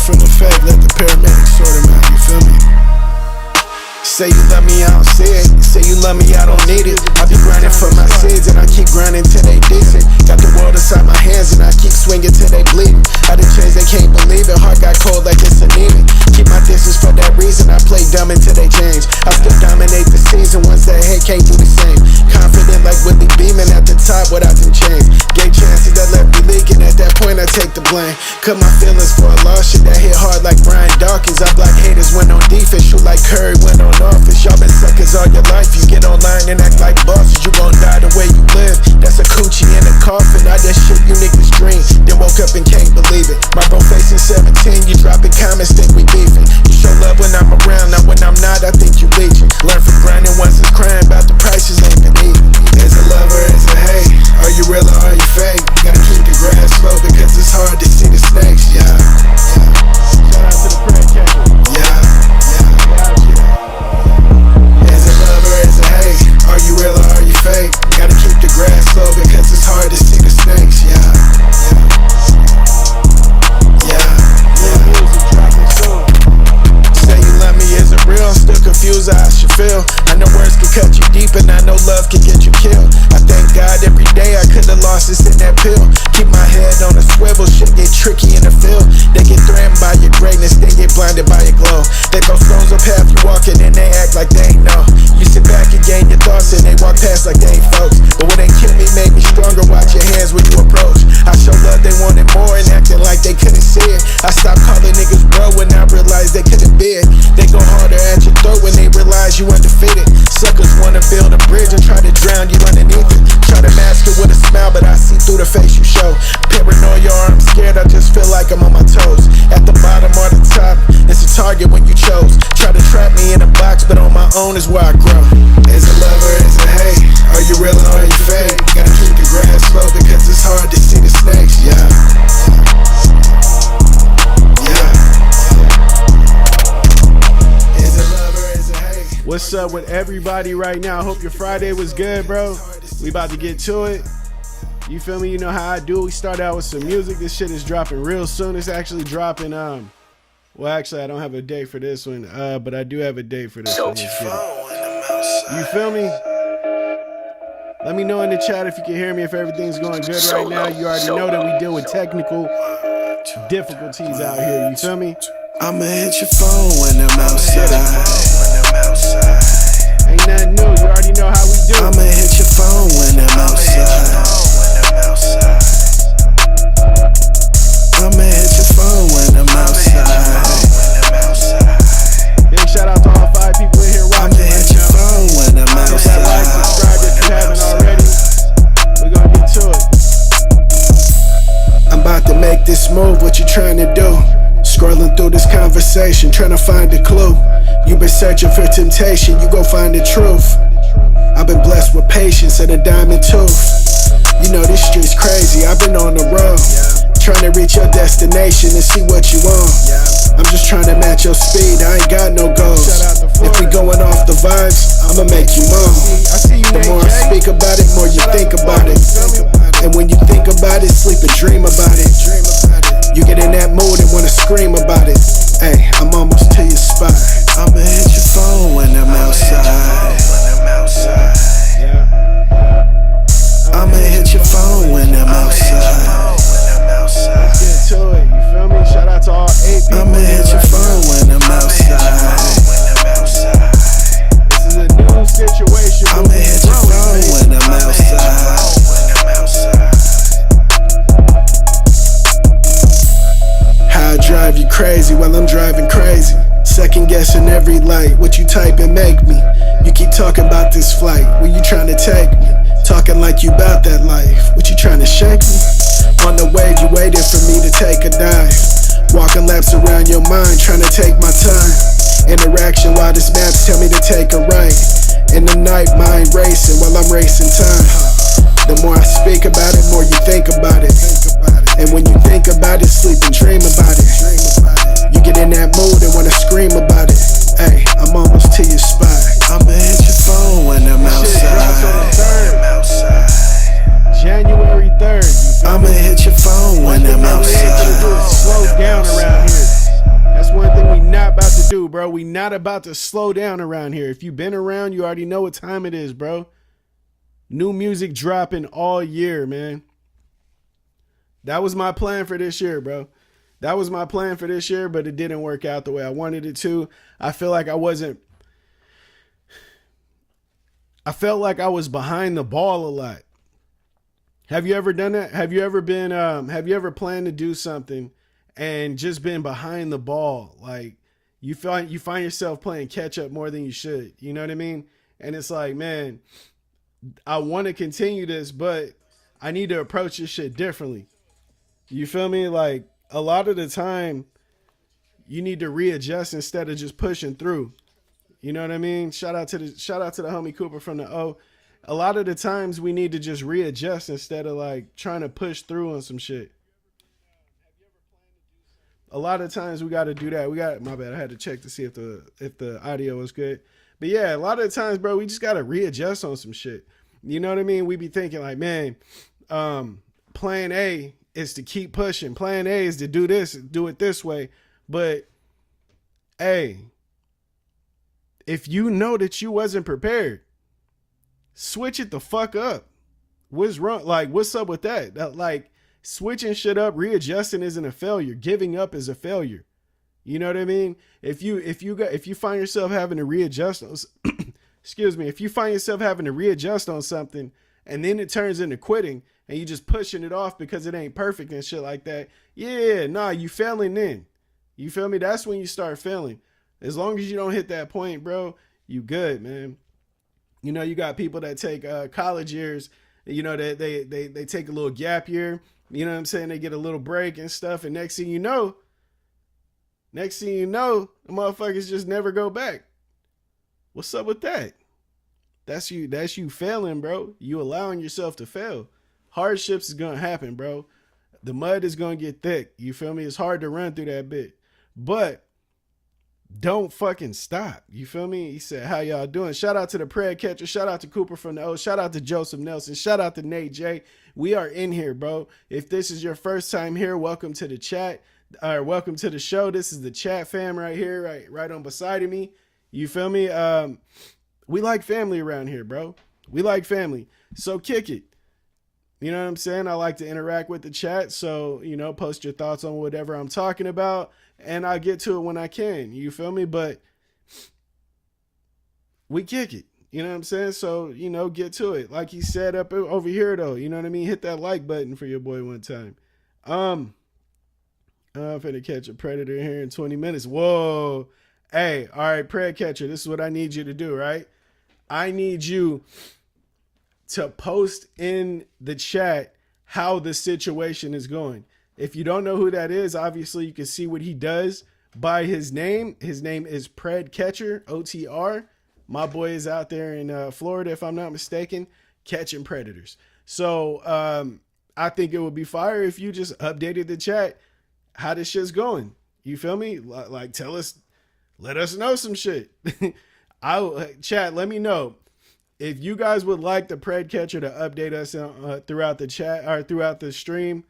from the fake, let the paramedics sort him out, you feel me? Say you love me, I don't see it. Say you love me, I don't need it. I be grinding for my seeds and I keep grinding till they decent. Got the world inside my hands and I keep swinging till they bleeding. I done changed, they can't believe it. Heart got cold like it's anemic. Keep my distance for that reason. I play dumb until they change. I still dominate the season. Ones that hate can't do the same. Confident like Willie Beeman at the top without them chains. Gave chances that left me leaking. At that point I take the blame. Cut my feelings for a loss. Shit that hit hard like Brian Dawkins. I block haters, went on defense. Shoot like Curry, went on office. Y'all been suckers all your life. You get online and act like bosses. You gon' die the way you live. That's a coochie in a coffin. I that shit you niggas dream. Then woke up and can't believe it. My bro facing 17. You dropping comments, think we beefing. You show love when I'm around. Now when I'm not, I think you leeching. Learn from grinding once it's crying about the prices ain't been even. Is a lover, is a hate? Are you real or are you fake? Gotta keep the grass slow because it's hard to see the snakes. Yeah, yeah. Shout out to the prayer catcher. Yeah, yeah. Is a lover, is a hate? Are you real or are you fake? Gotta keep the grass slow because it's hard to see the snakes. Yeah, yeah, yeah, yeah. Say you love me, is it real? Still confused how I should feel. I know words can cut you deep and I know love can get you killed. I thank God every day I could've lost this in that pill. Keep my head on a swivel, shit get tricky in the field. They get threatened by your greatness, they get blinded by your glow. They throw stones up half you walking and they act like they ain't know. You sit back and gain your thoughts and they walk past like they ain't folks. But what ain't kill me made me stronger, watch your hands when you approach. I show love they wanted more and acting like they couldn't see it. I stopped calling niggas bro when I realized they couldn't be it. They go harder at your throat when they realize you undefeated. Suckers wanna build a bridge and try to drown you underneath it. Try to mask it with a smile, but I see through the face you show. Paranoia or I'm scared, I just feel like I'm on my toes. At the bottom or the top, it's a target when you chose. Try to trap me in a box, but on my own is where I grow. Is a lover, is a hate? Are you real or are you fake? Gotta keep the grass slow because it's hard to see the snakes. Yeah, yeah. Is a lover, is a hate? What's up with everybody right now? I hope your Friday was good, bro. We about to get to it. You feel me? You know how I do. We start out with some music. This shit is dropping real soon. It's actually dropping, well, actually, I don't have a date for this one, but I do have a date for this one. You feel me? Let me know in the chat if you can hear me, if everything's going good right now. You already know that we deal with technical difficulties out here. You feel me? I'ma hit your phone when I'm outside. Ain't nothing new. You already know how we do. I'ma hit your phone when I'm outside. I'ma hit your phone when I'm outside. Big shout out to all 5 people in here watching. I'ma hit your phone when I'm outside. Like, subscribe if you haven't already. We're gonna get to it. I'm about to make this move. What you trying to do? Scrolling through this conversation, trying to find a clue. You been searching for temptation, you gon' find the truth. I've been blessed with patience and a diamond tooth. You know this street's crazy, I've been on the road, trying to reach your destination and see what you want. I'm just trying to match your speed, I ain't got no goals. If we going off the vibes, I'ma make you moan. The more I speak about it, more you think about it. And when you think about it, sleep and dream about it. You get in that mood and wanna scream about it. Hey, I'm almost to your spot. I'ma hit your phone when I'm outside. I'ma hit your phone when I'm outside. Let's get to it, you feel me? Shout out to all 8 people. I'ma hit your phone when I'm outside. This is a new situation. I'ma hit your phone when I'm outside. How I drive you crazy while I'm driving crazy. Second guessing every light. What you type and make me. You keep talking about this flight. Where you trying to take me? Talking like you bout that life. What you trying to shake me? On the wave you waited for me to take a dive. Walking laps around your mind, trying to take my time. Interaction while this maps tell me to take a right. In the night, mind racing while I'm racing time. The more I speak about it, more you think about it. And when you think about it, sleep and dream about it. You get in that mood and wanna scream about it. Hey, I'm almost to your spot. I'ma hit your phone when I'm outside. January 3rd. I'ma hit your phone when I'm outside. Slow down around here. do, bro. We not about to slow down around here. If you've been around, you already know what time it is, bro. New music dropping all year, man. That was my plan for this year, bro. That was my plan for this year, but it didn't work out the way I wanted it to. I feel like I felt like I was behind the ball a lot. Have you ever done that? Have you ever planned to do something and just been behind the ball? Like you find yourself playing catch up more than you should. You know what I mean? And it's like, man, I want to continue this, but I need to approach this shit differently. You feel me? Like a lot of the time you need to readjust instead of just pushing through. You know what I mean? Shout out to the homie Cooper from the O. A lot of the times we need to just readjust instead of like trying to push through on some shit. A lot of times we got to do that. My bad. I had to check to see if the audio was good. But yeah, a lot of the times, bro, we just got to readjust on some shit. You know what I mean? We be thinking like, man, plan A is to keep pushing. Plan A is to do this, do it this way. But hey, if you know that you wasn't prepared, switch it the fuck up. What's wrong? Like, what's up with that? Like, switching shit up, readjusting isn't a failure. Giving up is a failure. You know what I mean? If you find yourself having to readjust, excuse me, if you find yourself having to readjust on something and then it turns into quitting and you just pushing it off because it ain't perfect and shit like that, yeah, nah, you failing then. You feel me? That's when you start failing. As long as you don't hit that point, bro, you good, man. You know, you got people that take college years, you know, they take a little gap year, you know what I'm saying? They get a little break and stuff. And next thing you know, the motherfuckers just never go back. What's up with that? That's you failing, bro. You allowing yourself to fail. Hardships is going to happen, bro. The mud is going to get thick. You feel me? It's hard to run through that bit. But don't fucking stop. You feel me? He said, how y'all doing? Shout out to the prayer catcher. Shout out to Cooper from the O. Shout out to Joseph Nelson. Shout out to Nate J. We are in here, bro. If this is your first time here, welcome to the chat. Welcome to the show. This is the chat fam right here, right on beside of me. You feel me? We like family around here, bro. We like family. So kick it. You know what I'm saying? I like to interact with the chat. So, you know, post your thoughts on whatever I'm talking about and I'll get to it when I can. You feel me? But we kick it. You know what I'm saying? So, you know, get to it. Like he said up over here, though. You know what I mean? Hit that like button for your boy one time. I'm finna catch a predator here in 20 minutes. Whoa. Hey, all right, prayer catcher. This is what I need you to do, right? I need you to post in the chat how the situation is going. If you don't know who that is, obviously you can see what he does by his name. His name is Pred Catcher, OTR. My boy is out there in Florida, if I'm not mistaken, catching predators. So I think it would be fire if you just updated the chat how this shit's going. You feel me? Like tell us, let us know some shit. Chat, let me know. If you guys would like the Pred Catcher to update us throughout the chat or throughout the stream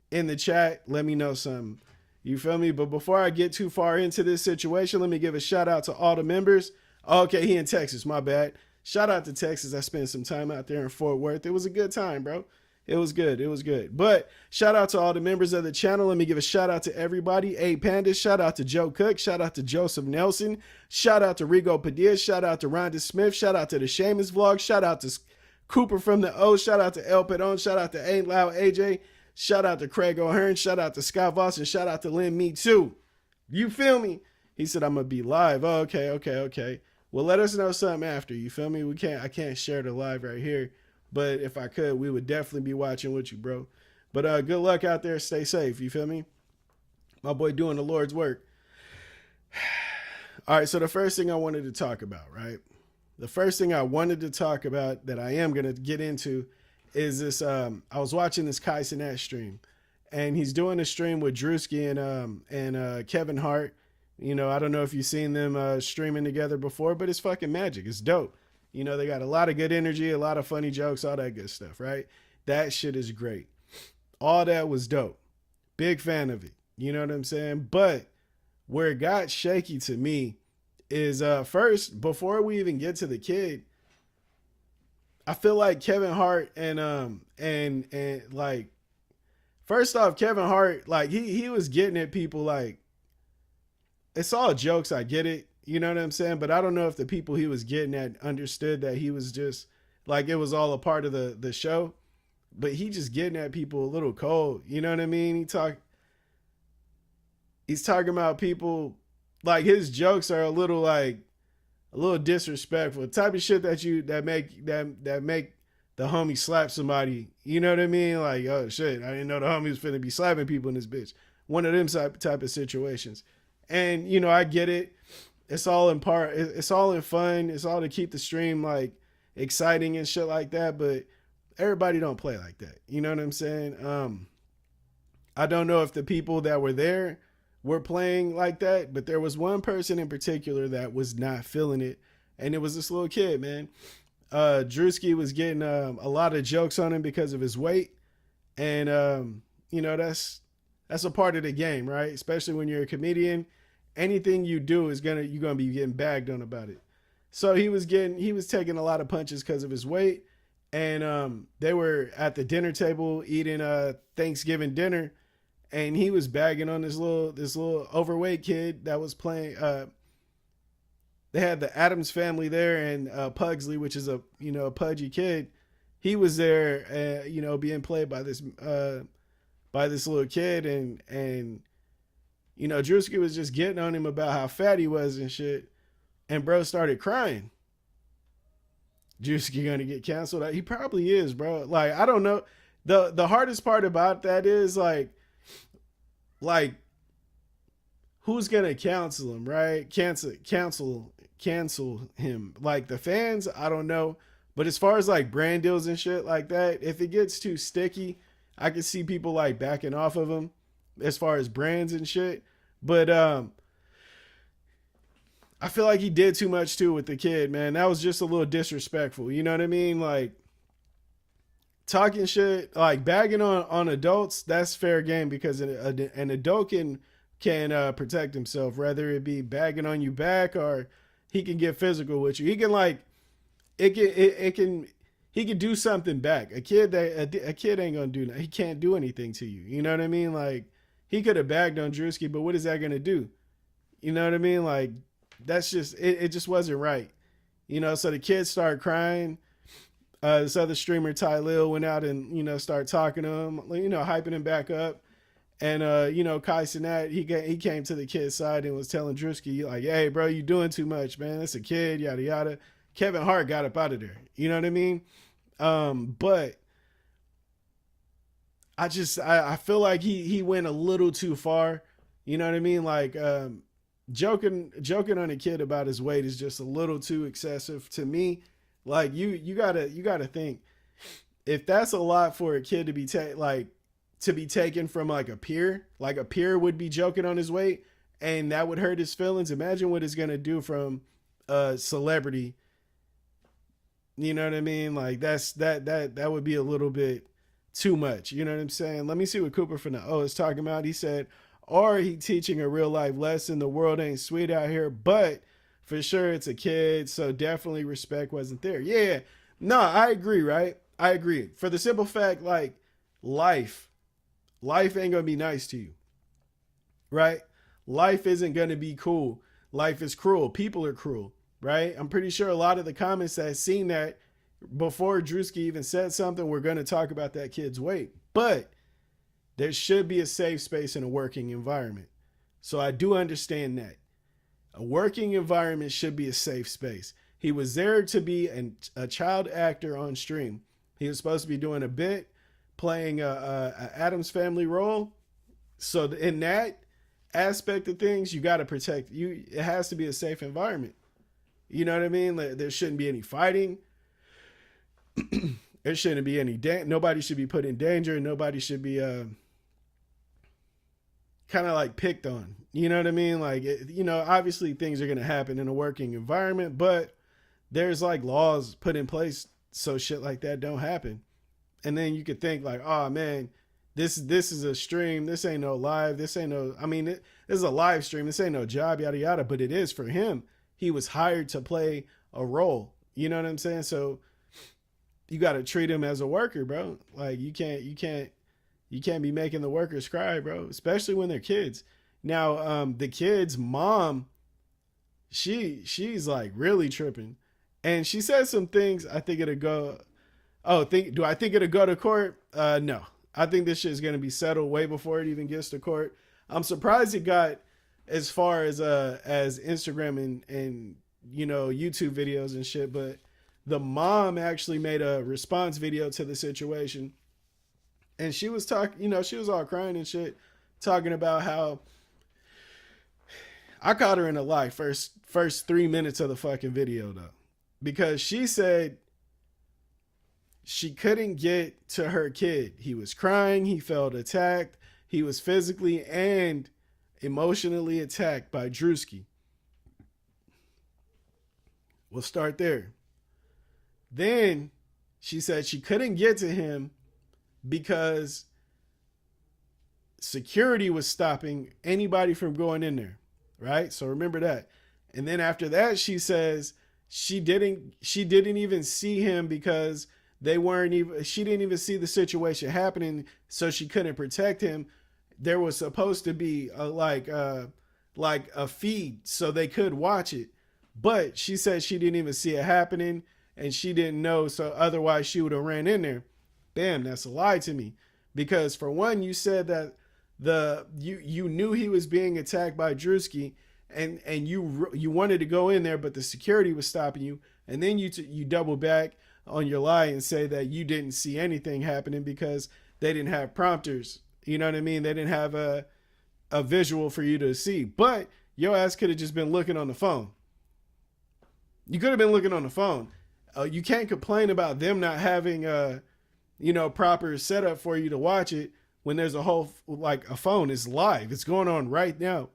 in the chat, let me know something. You feel me? But before I get too far into this situation, let me give a shout out to all the members. Okay, he in Texas, my bad. Shout out to Texas. I spent some time out there in Fort Worth. It was a good time, bro. It was good. It was good. But shout out to all the members of the channel. Let me give a shout out to everybody. A Panda. Shout out to Joe Cook. Shout out to Joseph Nelson. Shout out to Rigo Padilla. Shout out to Rhonda Smith. Shout out to the Seamus Vlog. Shout out to Cooper from the O. Shout out to El Pedon. Shout out to Ain't Loud AJ. Shout out to Craig O'Hearn. Shout out to Scott Voss. And shout out to Lynn Me Too. You feel me? He said, I'm going to be live. Oh, okay. Well, let us know something after. You feel me? I can't share the live right here. But if I could, we would definitely be watching with you, bro. But good luck out there. Stay safe. You feel me? My boy doing the Lord's work. All right, so the first thing I wanted to talk about, right? The first thing I wanted to talk about that I am going to get into is this. I was watching this Kai Cenat stream, and he's doing a stream with Druski and Kevin Hart. You know, I don't know if you've seen them streaming together before, but it's fucking magic. It's dope. You know, they got a lot of good energy, a lot of funny jokes, all that good stuff, right? That shit is great. All that was dope. Big fan of it. You know what I'm saying? But where it got shaky to me is first, before we even get to the kid, I feel like Kevin Hart and like, first off, Kevin Hart, like he was getting at people, like, it's all jokes, I get it, you know what I'm saying? But I don't know if the people he was getting at understood that he was just like, it was all a part of the show. But he just getting at people a little cold, you know what I mean? He's talking about people, like, his jokes are a little disrespectful. The type of shit that make the homie slap somebody. You know what I mean? Like, oh shit, I didn't know the homie was finna be slapping people in this bitch. One of them type of situations. And, you know, I get it. It's all in part. It's all in fun. It's all to keep the stream like exciting and shit like that. But everybody don't play like that. You know what I'm saying? I don't know if the people that were there were playing like that, but there was one person in particular that was not feeling it, and it was this little kid, man. Druski was getting a lot of jokes on him because of his weight, and you know, that's a part of the game, right? Especially when you're a comedian, anything you do is you're gonna be getting bagged on about it. So he was taking a lot of punches because of his weight, and they were at the dinner table eating Thanksgiving dinner. And he was bagging on this little overweight kid that was playing. They had the Addams Family there, and Pugsley, which is a pudgy kid. He was there, being played by this little kid, and Druski was just getting on him about how fat he was and shit. And bro started crying. Druski gonna get canceled? He probably is, bro. Like, I don't know. The hardest part about that is like, who's gonna cancel him, right? Cancel him. Like, the fans, I don't know. But as far as like brand deals and shit like that, if it gets too sticky, I can see people like backing off of him as far as brands and shit. But I feel like he did too much too with the kid, man. That was just a little disrespectful. You know what I mean? Like, talking shit, like bagging on adults, that's fair game, because an adult can protect himself, whether it be bagging on you back or he can get physical with you. He can he can do something back. A kid ain't gonna do that. He can't do anything to you. You know what I mean? Like, he could have bagged on Druski, but what is that gonna do? You know what I mean? Like, that's just it just wasn't right. So the kids started crying. This other streamer, Ty Lil, went out and, started talking to him, hyping him back up. And, Kai Cenat, he came to the kid's side and was telling Druski, like, hey, bro, you doing too much, man. It's a kid, yada, yada. Kevin Hart got up out of there. You know what I mean? But I feel like he went a little too far. You know what I mean? Like, joking on a kid about his weight is just a little too excessive to me. Like, you gotta think, if that's a lot for a kid to be taken from like a peer would be joking on his weight, and that would hurt his feelings. Imagine what it's gonna do from a celebrity. You know what I mean? Like, that would be a little bit too much. You know what I'm saying? Let me see what Cooper from the O is talking about. He said, or he teaching a real life lesson. The world ain't sweet out here, but for sure it's a kid, so definitely respect wasn't there. Yeah. No, I agree, right? I agree. For the simple fact, like, life ain't gonna be nice to you, right? Life isn't gonna be cool. Life is cruel. People are cruel, right? I'm pretty sure a lot of the comments that seen that before Druski even said something, we're gonna talk about that kid's weight. But there should be a safe space in a working environment. So I do understand that. A working environment should be a safe space. He was there to be a child actor on stream. He was supposed to be doing a bit, playing a Addams Family role. So in that aspect of things, you got to protect you. It has to be a safe environment. You know what I mean? There shouldn't be any fighting. There shouldn't be any nobody should be put in danger. Nobody should be kind of like picked on. You know what I mean? Like, obviously things are going to happen in a working environment, but there's like laws put in place so shit like that don't happen. And then you could think like, oh man, This is a stream. This ain't no live. This ain't no. I mean, this is a live stream. This ain't no job. Yada yada. But it is for him. He was hired to play a role. You know what I'm saying? So you got to treat him as a worker, bro. Like you can't be making the workers cry, bro. Especially when they're kids. Now, the kid's mom, she's like really tripping, and she said some things. I think it'll go. Oh, do I think it'll go to court? No. I think this shit is gonna be settled way before it even gets to court. I'm surprised it got as far as Instagram and YouTube videos and shit, but the mom actually made a response video to the situation, and she was talking, she was all crying and shit, talking about how I caught her in a lie first 3 minutes of the fucking video though, because she said she couldn't get to her kid. He was crying. He felt attacked. He was physically and emotionally attacked by Druski. We'll start there. Then she said she couldn't get to him because security was stopping anybody from going in there. Right? So remember that. And then after that, she says she didn't even see him because she didn't even see the situation happening, so she couldn't protect him. There was supposed to be a feed so they could watch it, but she said she didn't even see it happening and she didn't know, so otherwise she would have ran in there. Bam, that's a lie to me, because for one, you said that you knew he was being attacked by Druski, and you wanted to go in there, but the security was stopping you, and then you double back on your lie and say that you didn't see anything happening because they didn't have prompters. You know what I mean? They didn't have a visual for you to see. But your ass could have just been looking on the phone. You could have been looking on the phone. You can't complain about them not having a proper setup for you to watch it when there's a whole, like, a phone is live. It's going on right now.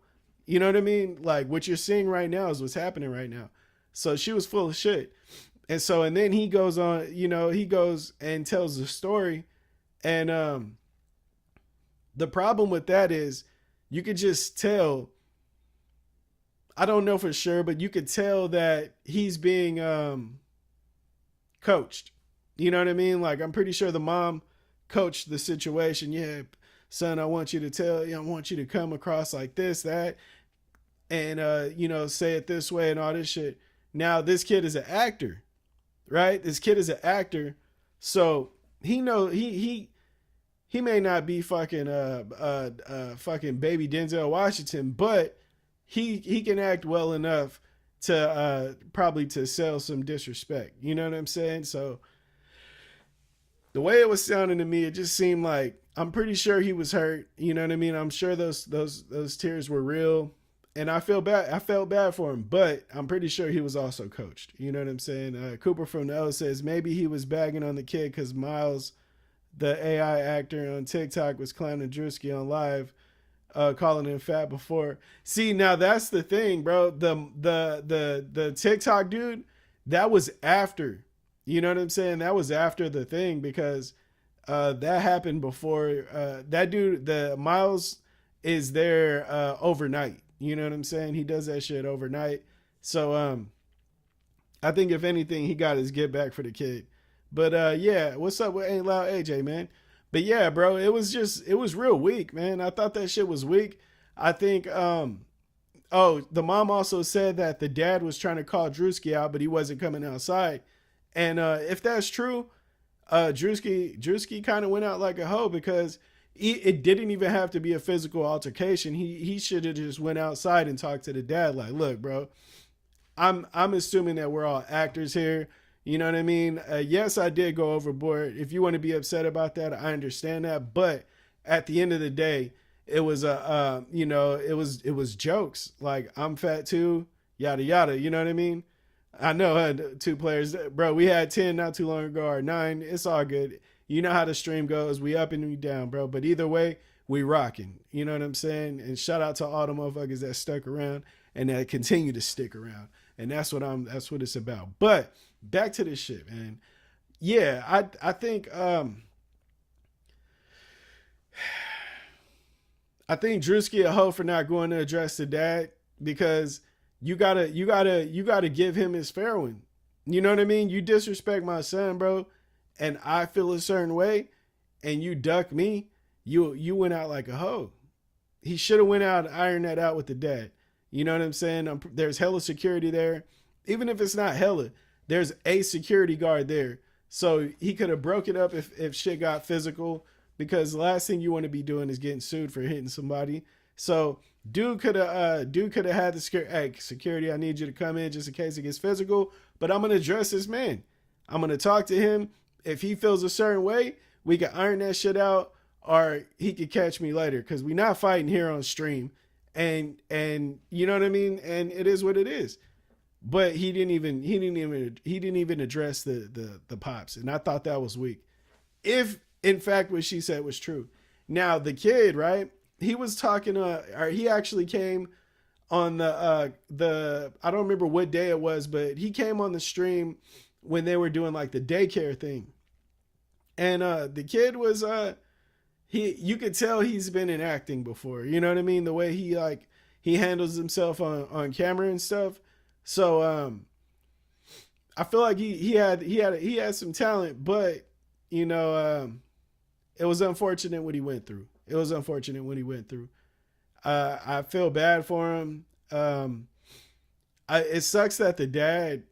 You know what I mean? Like, what you're seeing right now is what's happening right now. So she was full of shit. And then he goes on, he goes and tells the story. And the problem with that is you could just tell, I don't know for sure, but you could tell that he's being coached. You know what I mean? Like, I'm pretty sure the mom coached the situation. Yeah, son, I want you to come across like this, that, and, say it this way and all this shit. Now, this kid is an actor. Right? This kid is an actor, so he may not be fucking fucking baby Denzel Washington, but he can act well enough to probably to sell some disrespect. You know what I'm saying? So the way it was sounding to me, it just seemed like, I'm pretty sure he was hurt. You know what I mean? I'm sure those tears were real. And I felt bad for him, but I'm pretty sure he was also coached. You know what I'm saying? Cooper from the O says maybe he was bagging on the kid because Miles, the AI actor on TikTok, was clowning Druski on live, calling him fat before. See, now that's the thing, bro. The TikTok dude, that was after. You know what I'm saying? That was after the thing, because that happened before. That dude, the Miles, is there overnight. You know what I'm saying? He does that shit overnight. So I think if anything, he got his get back for the kid. But yeah, what's up with Ain't Loud AJ, man? But yeah, bro, it was real weak, man. I thought that shit was weak. I think the mom also said that the dad was trying to call Druski out, but he wasn't coming outside. And if that's true, Druski kind of went out like a hoe, because it didn't even have to be a physical altercation. He should have just went outside and talked to the dad. Like, look, bro, I'm assuming that we're all actors here. You know what I mean? Yes, I did go overboard. If you want to be upset about that, I understand that. But at the end of the day, it was it was jokes. Like, I'm fat too, yada yada. You know what I mean? I know I had 2 players, bro. We had 10 not too long ago, or 9. It's all good. You know how the stream goes. We up and we down, bro. But either way, we rocking. You know what I'm saying? And shout out to all the motherfuckers that stuck around and that continue to stick around. And that's what it's about. But back to this shit, man. Yeah, I think I think Druski a hoe for not going to address the dad because you gotta give him his fair one. You know what I mean? You disrespect my son, bro, and I feel a certain way, and you duck me. You went out like a hoe. He should have went out and ironed that out with the dad. You know what I'm saying? There's hella security there. Even if it's not hella, there's a security guard there. So he could have broke it up if shit got physical, because the last thing you want to be doing is getting sued for hitting somebody. So dude could have had the security, I need you to come in just in case it gets physical. But I'm gonna address this man. I'm gonna talk to him. If he feels a certain way, we can iron that shit out, or he could catch me later, because we not fighting here on stream. And you know what I mean? And it is what it is. But he didn't even address the pops. And I thought that was weak. If in fact what she said was true. Now the kid, right? He was talking or he actually came on the I don't remember what day it was, but he came on the stream when they were doing like the daycare thing. And the kid was you could tell he's been in acting before. You know what I mean? The way he handles himself on camera and stuff. So I feel like he had some talent, but you know, it was unfortunate what he went through. It was unfortunate what he went through. I feel bad for him. It sucks that the dad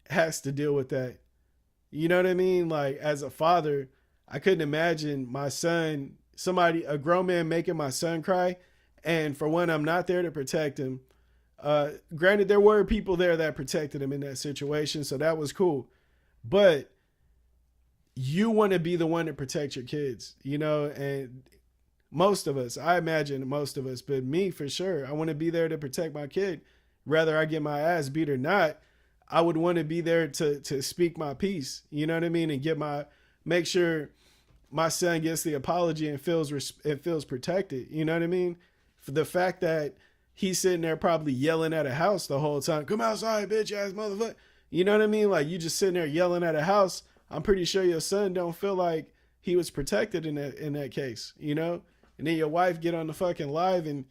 has to deal with that. You know what I mean? Like, as a father, I couldn't imagine my son, a grown man making my son cry. And for one, I'm not there to protect him. Granted, there were people there that protected him in that situation, so that was cool. But you want to be the one to protect your kids, you know, and most of us, I imagine most of us, but me for sure, I want to be there to protect my kid. Whether I get my ass beat or not, I would want to be there to speak my piece, you know what I mean, and make sure my son gets the apology and feels protected, you know what I mean. For the fact that he's sitting there probably yelling at a house the whole time, "Come outside, bitch ass motherfucker," you know what I mean. Like, you just sitting there yelling at a house. I'm pretty sure your son don't feel like he was protected in that case, you know. And then your wife get on the fucking live and,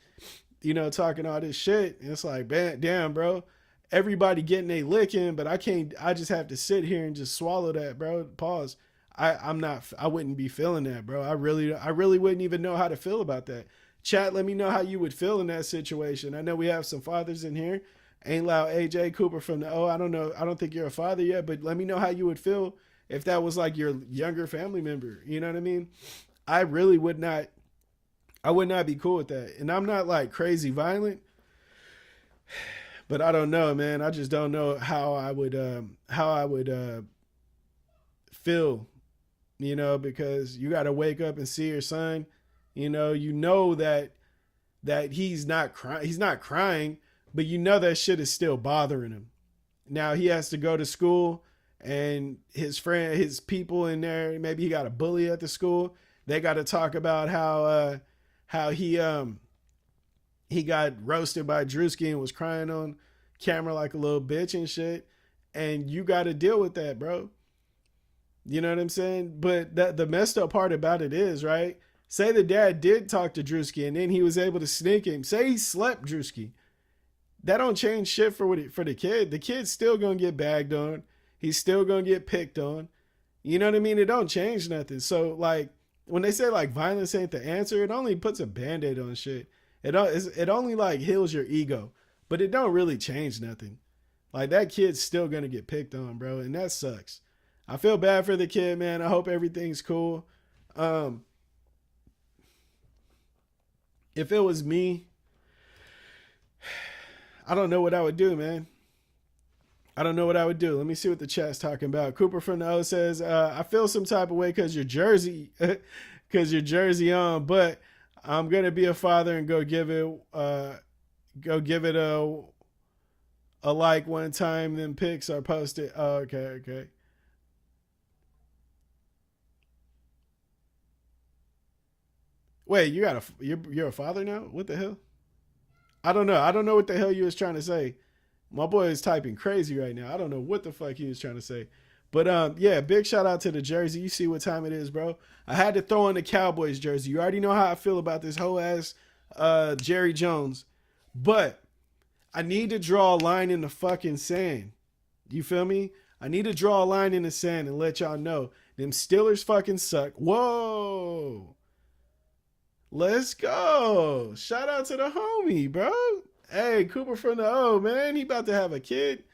you know, talking all this shit. And it's like, damn, bro. Everybody getting a licking, but I just have to sit here and just swallow that, bro. Pause. I wouldn't be feeling that, bro. I really wouldn't even know how to feel about that. Chat, let me know how you would feel in that situation. I know we have some fathers in here. Ain't loud AJ Cooper from the I don't know. I don't think you're a father yet, but let me know how you would feel if that was like your younger family member. You know what I mean? I really would not. I would not be cool with that. And I'm not like crazy violent, but I don't know, man. I just don't know how I would feel, you know, because you got to wake up and see your son, you know that he's not crying, but you know that shit is still bothering him. Now he has to go to school, and his people in there, maybe he got a bully at the school. They got to talk about how he got roasted by Druski and was crying on camera like a little bitch and shit. And you got to deal with that, bro. You know what I'm saying? But the messed up part about it is, right? Say the dad did talk to Druski and then he was able to sneak him. Say he slept Druski. That don't change shit for the kid. The kid's still going to get bagged on. He's still going to get picked on. You know what I mean? It don't change nothing. So, like, when they say, like, violence ain't the answer, it only puts a Band-Aid on shit. It only, like, heals your ego. But it don't really change nothing. Like, that kid's still going to get picked on, bro. And that sucks. I feel bad for the kid, man. I hope everything's cool. If it was me, I don't know what I would do, man. I don't know what I would do. Let me see what the chat's talking about. Cooper from the O says, I feel some type of way because your jersey on, but I'm going to be a father and go give it a like one time. Then pics are posted. Oh, okay. Wait, you're a father now? What the hell? I don't know. I don't know what the hell you was trying to say. My boy is typing crazy right now. I don't know what the fuck he was trying to say. But yeah, big shout out to the jersey. You see what time it is, bro. I had to throw in the Cowboys jersey. You already know how I feel about this whole ass Jerry Jones. But I need to draw a line in the fucking sand. You feel me? I need to draw a line in the sand and let y'all know them Steelers fucking suck. Whoa. Let's go. Shout out to the homie, bro. Hey, Cooper from the O, man. He about to have a kid.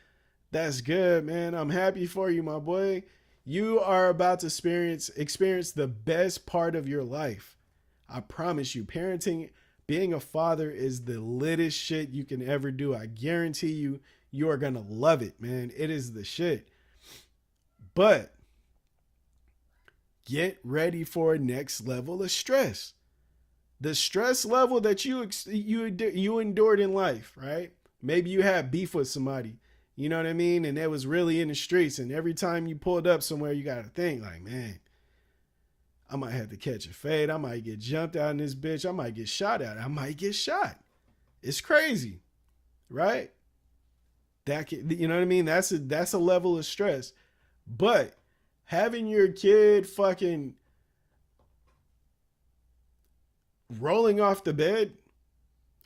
That's good, man. I'm happy for you, my boy. You are about to experience the best part of your life. I promise you, parenting, being a father is the littest shit you can ever do. I guarantee you, you are going to love it, man. It is the shit. But get ready for a next level of stress. The stress level that you endured in life, right? Maybe you had beef with somebody. You know what I mean? And it was really in the streets. And every time you pulled up somewhere, you got to think like, man, I might have to catch a fade. I might get jumped out in this bitch. I might get shot at. I might get shot. It's crazy, right? You know what I mean? That's a level of stress. But having your kid fucking rolling off the bed,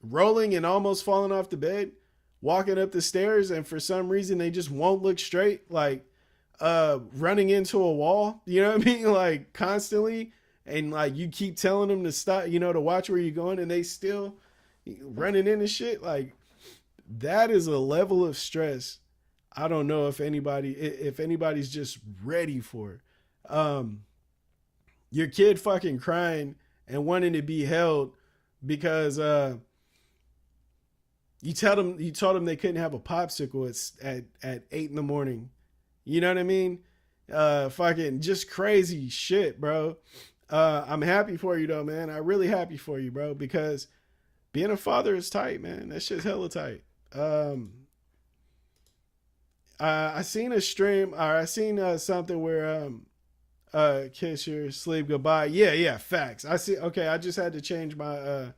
rolling and almost falling off the bed, walking up the stairs, and for some reason they just won't look straight, like running into a wall, you know what I mean? Like constantly, and like you keep telling them to stop, you know, to watch where you're going, and they still running into shit. Like that is a level of stress I don't know if anybody's just ready for it. Your kid fucking crying and wanting to be held because you told them they couldn't have a popsicle at 8 a.m. You know what I mean? Fucking just crazy shit, bro. I'm happy for you though, man. I'm really happy for you, bro, because being a father is tight, man. That shit's hella tight. I seen a stream, or I seen something where kiss your sleep goodbye. Yeah, facts. I see. Okay, I just had to change my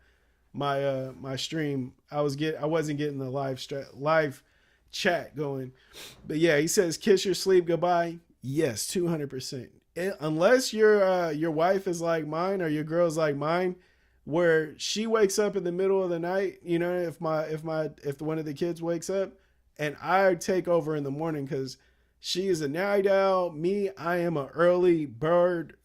my stream. I wasn't getting the live chat going, but yeah, he says kiss your sleep goodbye. Yes, 200%. Unless your wife is like mine or your girl's like mine, where she wakes up in the middle of the night. You know, if one of the kids wakes up, and I take over in the morning because she is a night owl. Me, I am an early bird,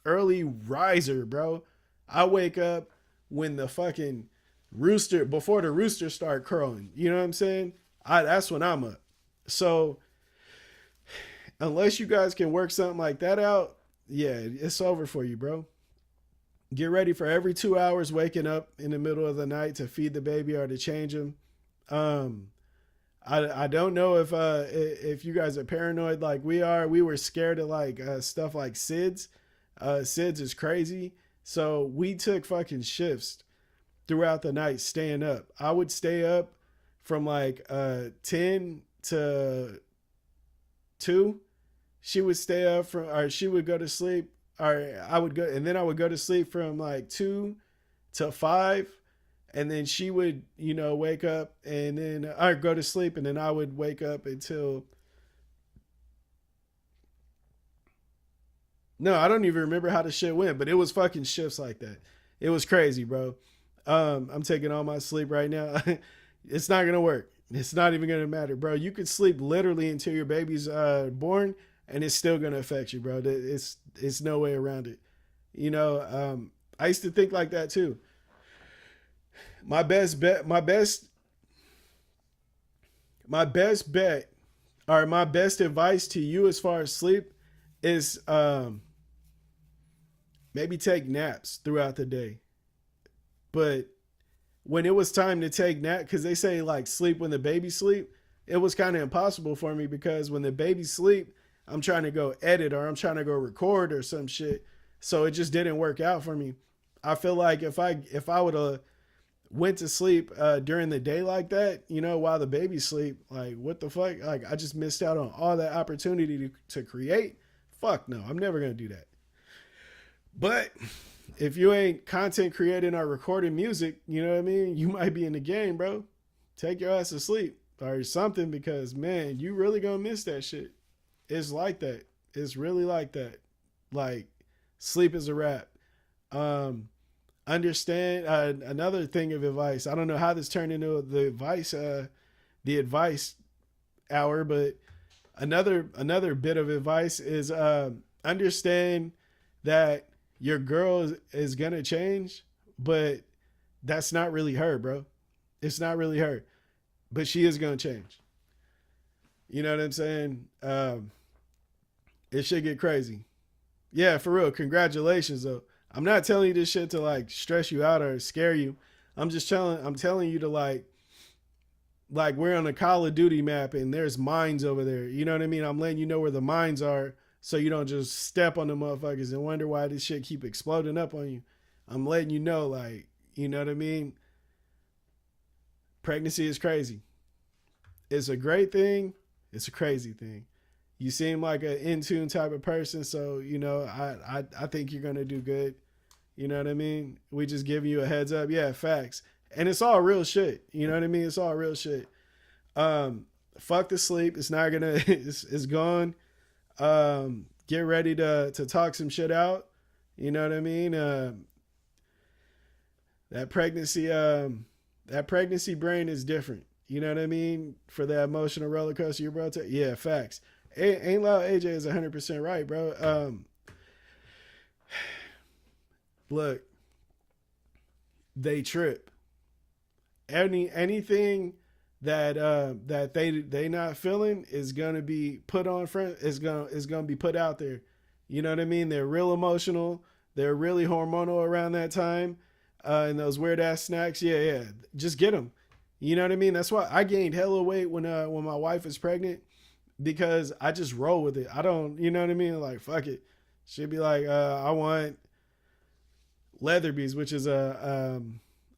early riser, bro. I wake up when the fucking rooster, before the rooster start crowing. You know what I'm saying? That's when I'm up. So unless you guys can work something like that out, yeah, it's over for you, bro. Get ready for every 2 hours waking up in the middle of the night to feed the baby or to change him. I don't know if you guys are paranoid like we are. We were scared of like stuff like SIDS. SIDS is crazy. So we took fucking shifts throughout the night staying up. I would stay up from like 10 to 2. She would stay up or she would go to sleep, or I would go, and then I would go to sleep from like 2 to 5. And then she would, wake up, and then I'd go to sleep, and then I would wake up until. No, I don't even remember how the shit went, but it was fucking shifts like that. It was crazy, bro. I'm taking all my sleep right now. It's not going to work. It's not even going to matter, bro. You could sleep literally until your baby's born, and it's still going to affect you, bro. It's no way around it. I used to think like that too. My best bet, or my best advice to you as far as sleep is maybe take naps throughout the day. But when it was time to take nap, because they say like sleep when the baby sleep, it was kind of impossible for me because when the baby sleep, I'm trying to go edit or I'm trying to go record or some shit. So it just didn't work out for me. I feel like if I would have went to sleep during the day like that, while the baby sleep, like what the fuck? Like I just missed out on all that opportunity to create. Fuck no, I'm never going to do that. But if you ain't content creating or recording music, you know what I mean? You might be in the game, bro. Take your ass to sleep or something because man, you really going to miss that shit. It's like that. It's really like that. Like sleep is a wrap. Um, Understand another thing of advice. I don't know how this turned into the advice hour, but another bit of advice is understand that your girl is gonna change, but that's not really her, bro. It's not really her, but she is gonna change. You know what I'm saying? It should get crazy. Yeah, for real. Congratulations, though. I'm not telling you this shit to like stress you out or scare you. I'm telling you to like we're on a Call of Duty map and there's mines over there. You know what I mean? I'm letting you know where the mines are so you don't just step on the motherfuckers and wonder why this shit keep exploding up on you. I'm letting you know, like, you know what I mean? Pregnancy is crazy. It's a great thing. It's a crazy thing. You seem like an in tune type of person, so you know I think you're gonna do good. You know what I mean? We just giving you a heads up. Yeah, facts. And it's all real shit. You know what I mean? It's all real shit. Fuck the sleep. It's not gonna it's gone. Get ready to talk some shit out. You know what I mean? That pregnancy brain is different. You know what I mean? For that emotional roller coaster you're about to. Yeah, facts. Ain't Loud AJ is 100% right, bro. Look, they trip. Anything that they not feeling is gonna be put on front. Is gonna be put out there. You know what I mean? They're real emotional. They're really hormonal around that time. And those weird ass snacks. Yeah. Just get them. You know what I mean? That's why I gained hella weight when my wife is pregnant, because I just roll with it. I don't, you know what I mean? Like, fuck it. She'd be like, I want Leatherby's, which is a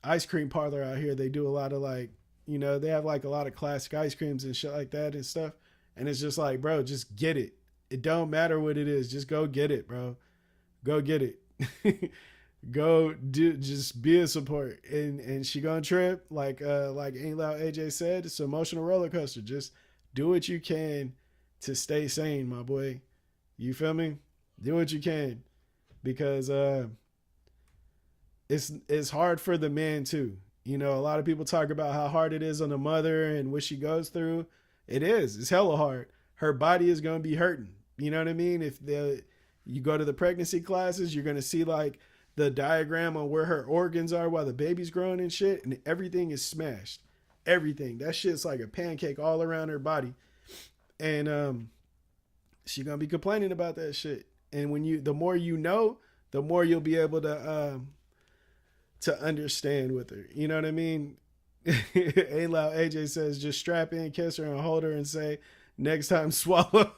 ice cream parlor out here. They do a lot of like, you know, they have like a lot of classic ice creams and shit like that and stuff. And it's just like, bro, just get it. It don't matter what it is. Just go get it, bro. Go get it. Go do, just be a support. And she gonna trip like Ain't Loud AJ said. It's an emotional roller coaster. Just do what you can to stay sane, my boy. You feel me? Do what you can, because it's hard for the man too. You know, a lot of people talk about how hard it is on the mother and what she goes through. It is. It's hella hard. Her body is gonna be hurting. You know what I mean? If you go to the pregnancy classes, you're gonna see like the diagram on where her organs are while the baby's growing and shit, and everything is smashed. Everything. That shit's like a pancake all around her body. And she gonna be complaining about that shit. And the more you know, the more you'll be able to understand with her. You know what I mean? Ain't Loud AJ says just strap in, kiss her, and hold her and say, next time swallow.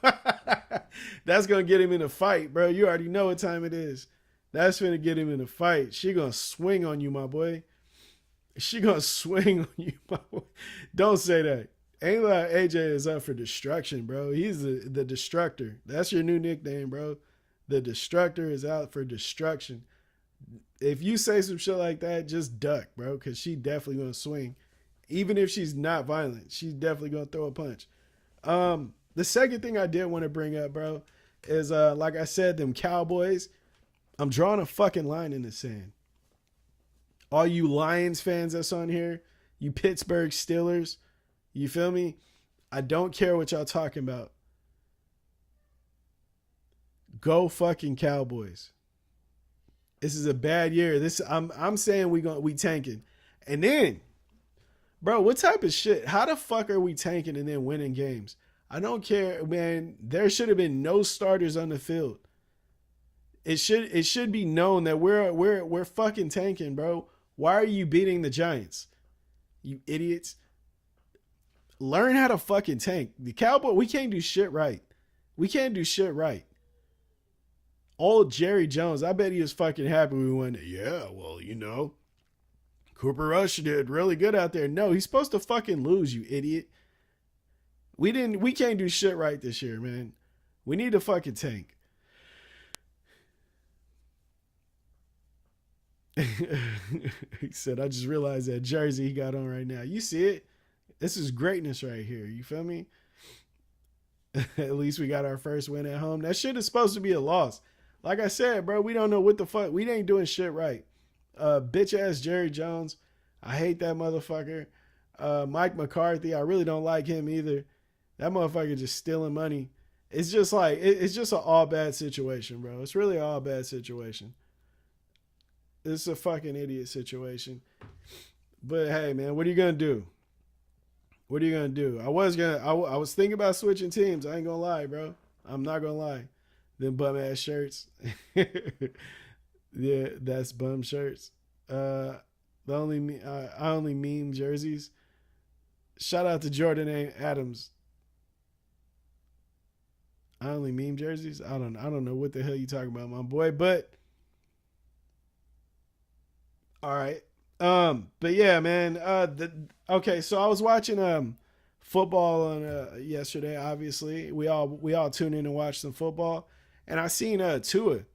That's gonna get him in a fight, bro. You already know what time it is. That's gonna get him in a fight. She gonna swing on you, my boy. She gonna swing on you, my boy. Don't say that. Ain't Loud AJ is up for destruction, bro. He's the destructor. That's your new nickname, bro. The destructor is out for destruction. If you say some shit like that, just duck, bro, because she definitely gonna swing. Even if she's not violent, she's definitely gonna throw a punch. The second thing I did want to bring up, bro, is like I said, them Cowboys. I'm drawing a fucking line in the sand. All you Lions fans that's on here, you Pittsburgh Steelers, you feel me? I don't care what y'all talking about. Go fucking Cowboys. This is a bad year. I'm saying we tanking. And then, bro, what type of shit? How the fuck are we tanking and then winning games? I don't care, man. There should have been no starters on the field. It should be known that we're fucking tanking, bro. Why are you beating the Giants? You idiots. Learn how to fucking tank. The Cowboy, we can't do shit right. We can't do shit right. Old Jerry Jones, I bet he was fucking happy we won. Yeah, well, you know, Cooper Rush did really good out there. No, he's supposed to fucking lose, you idiot. We can't do shit right this year, man. We need to fucking tank. He said, I just realized that jersey he got on right now. You see it? This is greatness right here. You feel me? At least we got our first win at home. That shit is supposed to be a loss. Like I said, bro, we don't know what the fuck. We ain't doing shit right. Bitch ass Jerry Jones. I hate that motherfucker. Mike McCarthy. I really don't like him either. That motherfucker just stealing money. It's just like it's just an all bad situation, bro. It's really an all bad situation. It's a fucking idiot situation. But hey, man, what are you gonna do? What are you gonna do? I was thinking about switching teams. I ain't gonna lie, bro. I'm not gonna lie. Them bum ass shirts. Yeah, that's bum shirts. The only I only meme jerseys. Shout out to Jordan Adams. I only meme jerseys. I don't know what the hell you talking about, my boy. But all right. But yeah, man. Okay, so I was watching football on yesterday. Obviously, we all tune in and watch some football, and I seen Tuah.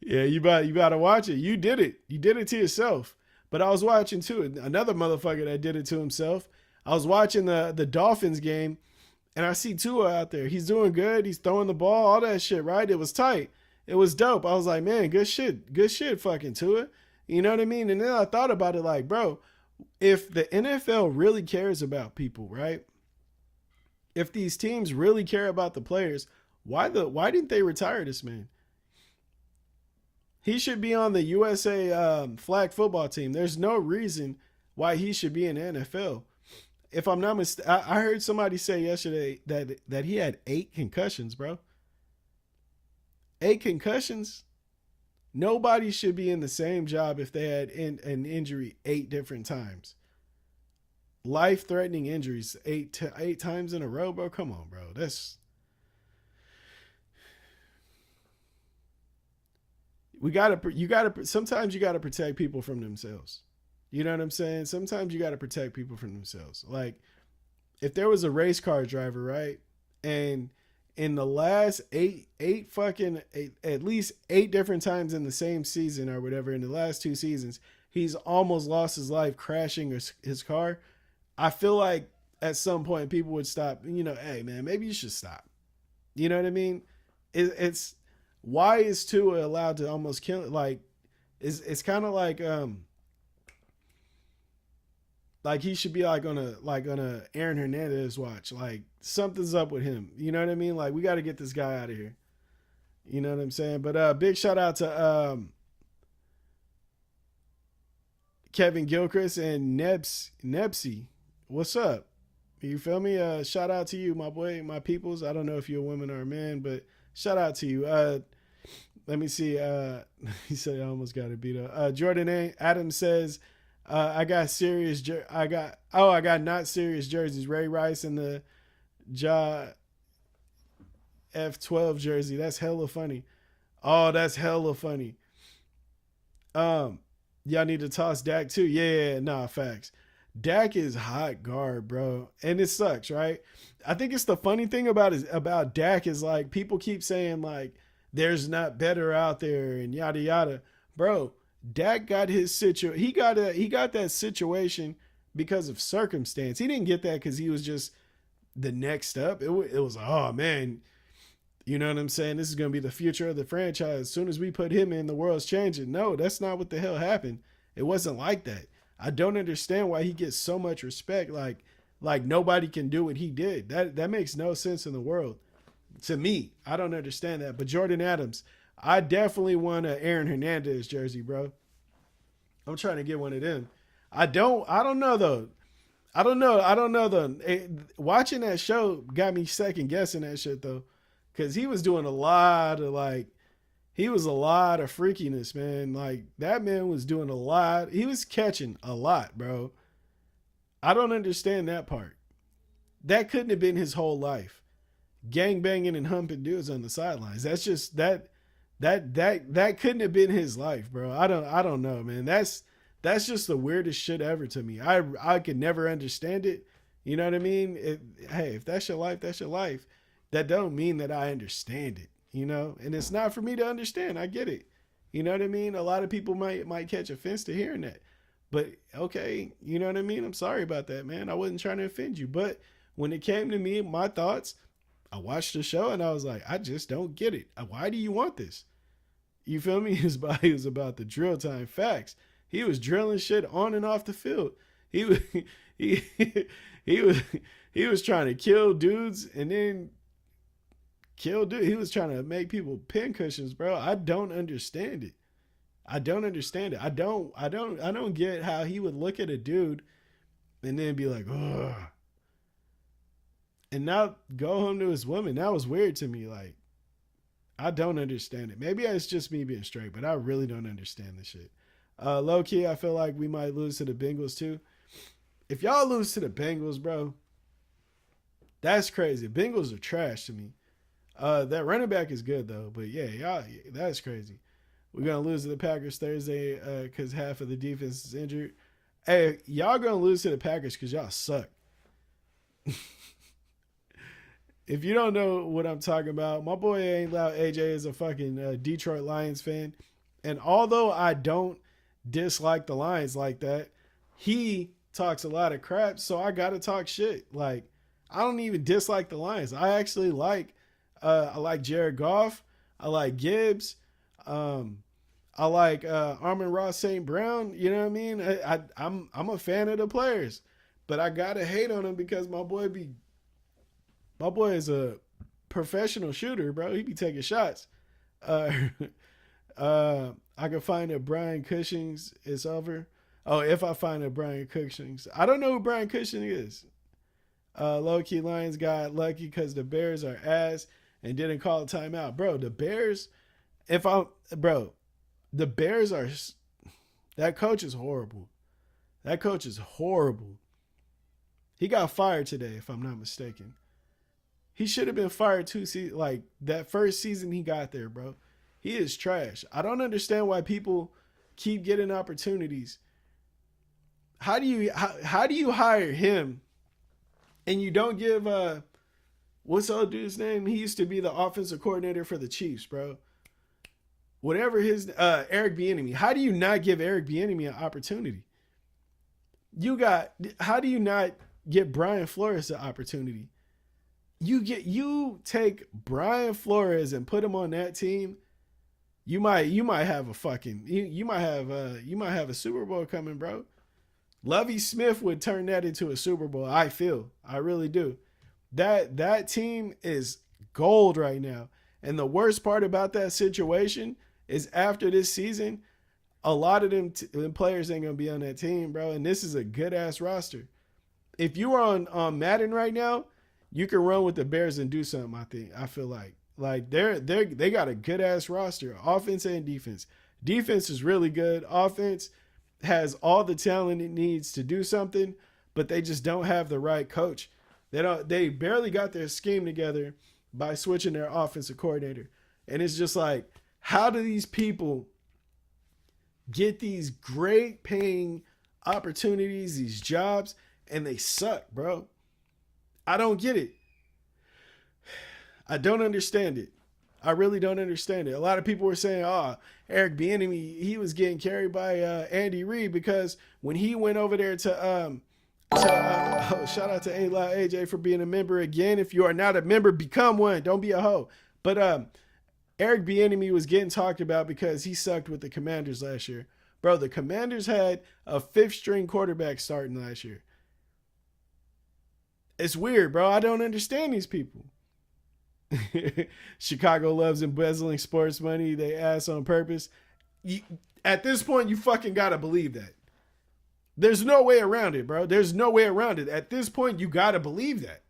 Yeah, you about to watch it. You did it. You did it to yourself. But I was watching too another motherfucker that did it to himself. I was watching the Dolphins game, and I see Tuah out there. He's doing good. He's throwing the ball, all that shit, right? It was tight. It was dope. I was like, man, good shit, fucking Tuah. You know what I mean? And then I thought about it like, bro, if the NFL really cares about people, right? If these teams really care about the players, why didn't they retire this man? He should be on the USA flag football team. There's no reason why he should be in the NFL. If I'm not mistaken, I heard somebody say yesterday that he had 8 concussions, bro. 8 concussions. Nobody should be in the same job if they had an injury 8 different times. Life-threatening injuries 8 times in a row, bro. Come on, bro. Sometimes you gotta protect people from themselves. You know what I'm saying? Sometimes you gotta protect people from themselves. Like, if there was a race car driver, right? And in the last at least 8 different times in the same season or whatever, in the last 2 seasons, he's almost lost his life crashing his car. I feel like at some point people would stop, hey man, maybe you should stop. You know what I mean? It's why is Tua allowed to almost kill it? Like, it's kind of like he should be like on a Aaron Hernandez watch. Like, something's up with him. You know what I mean? Like, we got to get this guy out of here. You know what I'm saying? But big shout out to Kevin Gilchrist and Nebsy. What's up? You feel me? Shout out to you, my boy, my peoples. I don't know if you're a woman or a man, but shout out to you. Let me see. He said I almost got it beat up. Jordan Adams says, I got not serious jerseys. Ray Rice and the Ja F12 jersey. That's hella funny. Oh, that's hella funny. Y'all need to toss Dak too. Yeah, nah, facts. Dak is hot guard, bro, and it sucks, right? I think it's the funny thing about Dak is like people keep saying like there's not better out there and yada yada, bro. Dak got his He got that situation because of circumstance. He didn't get that because he was just the next up. It was oh man, you know what I'm saying? This is gonna be the future of the franchise. As soon as we put him in, the world's changing. No, that's not what the hell happened. It wasn't like that. I don't understand why he gets so much respect. Like nobody can do what he did. That makes no sense in the world. To me, I don't understand that. But Jordan Adams, I definitely want an Aaron Hernandez jersey, bro. I'm trying to get one of them. I don't know though. I don't know though. Watching that show got me second guessing that shit though. Cause he was doing a lot of freakiness, man. Like, that man was doing a lot. He was catching a lot, bro. I don't understand that part. That couldn't have been his whole life. Gang banging and humping dudes on the sidelines. That's just that couldn't have been his life, bro. I don't know, man. That's just the weirdest shit ever to me. I could never understand it. You know what I mean? Hey, if that's your life, that's your life. That don't mean that I understand it. And it's not for me to understand. I get it. You know what I mean? A lot of people might catch offense to hearing that. But okay, you know what I mean? I'm sorry about that, man. I wasn't trying to offend you. But when it came to me, my thoughts, I watched the show and I was like, I just don't get it. Why do you want this? You feel me? His body was about the drill time facts. He was drilling shit on and off the field. He was he he was he was trying to kill dudes and then kill dude. He was trying to make people pin cushions, bro. I don't understand it. I don't understand it. I don't get how he would look at a dude and then be like, ugh. And now go home to his woman. That was weird to me. Like, I don't understand it. Maybe it's just me being straight, but I really don't understand this shit. Low key, I feel like we might lose to the Bengals too. If y'all lose to the Bengals, bro, that's crazy. Bengals are trash to me. That running back is good though, but yeah, y'all, that's crazy. We're gonna lose to the Packers Thursday because half of the defense is injured. Hey, y'all gonna lose to the Packers because y'all suck. If you don't know what I'm talking about, my boy Ain't Loud AJ is a fucking Detroit Lions fan. And although I don't dislike the Lions like that, he talks a lot of crap, so I gotta talk shit. Like, I don't even dislike the Lions. I actually I like Jared Goff. I like Gibbs. I like Amon-Ra St. Brown. You know what I mean? I'm a fan of the players, but I gotta hate on him because my boy is a professional shooter, bro. He be taking shots. I can find that Brian Cushing's is over. Oh, if I find that Brian Cushing's. I don't know who Brian Cushing is. Low-key Lions got lucky because the Bears are ass and didn't call a timeout. Bro, the Bears, the Bears are, that coach is horrible. That coach is horrible. He got fired today, if I'm not mistaken. He should have been fired 2 seasons, like that first season he got there, bro. He is trash. I don't understand why people keep getting opportunities. How do you hire him and you don't give what's the old dude's name? He used to be the offensive coordinator for the Chiefs, bro. Whatever his Eric Bieniemy. How do you not give Eric Bieniemy an opportunity? How do you not get Brian Flores an opportunity? You take Brian Flores and put him on that team, you might have a fucking you might have a Super Bowl coming, bro. Lovie Smith would turn that into a Super Bowl. I really do. That team is gold right now. And the worst part about that situation is after this season, a lot of them players ain't gonna be on that team, bro. And this is a good ass roster. If you are on Madden right now, you can run with the Bears and do something. I feel like they got a good ass roster, offense and defense. Defense is really good. Offense has all the talent it needs to do something, but they just don't have the right coach. They barely got their scheme together by switching their offensive coordinator. And it's just like, how do these people get these great paying opportunities, these jobs, and they suck, bro? I don't get it. I don't understand it. I really don't understand it. A lot of people were saying, Eric Bieniemy, he was getting carried by Andy Reid because when he went over there to shout out to Ain't Loud AJ for being a member again. If you are not a member, become one. Don't be a hoe. But Eric Bieniemy was getting talked about because he sucked with the Commanders last year. Bro, the Commanders had a 5th string quarterback starting last year. It's weird, bro. I don't understand these people. Chicago loves embezzling sports money. They ass on purpose. At this point, you fucking gotta believe that. There's no way around it, bro. There's no way around it. At this point, you gotta believe that.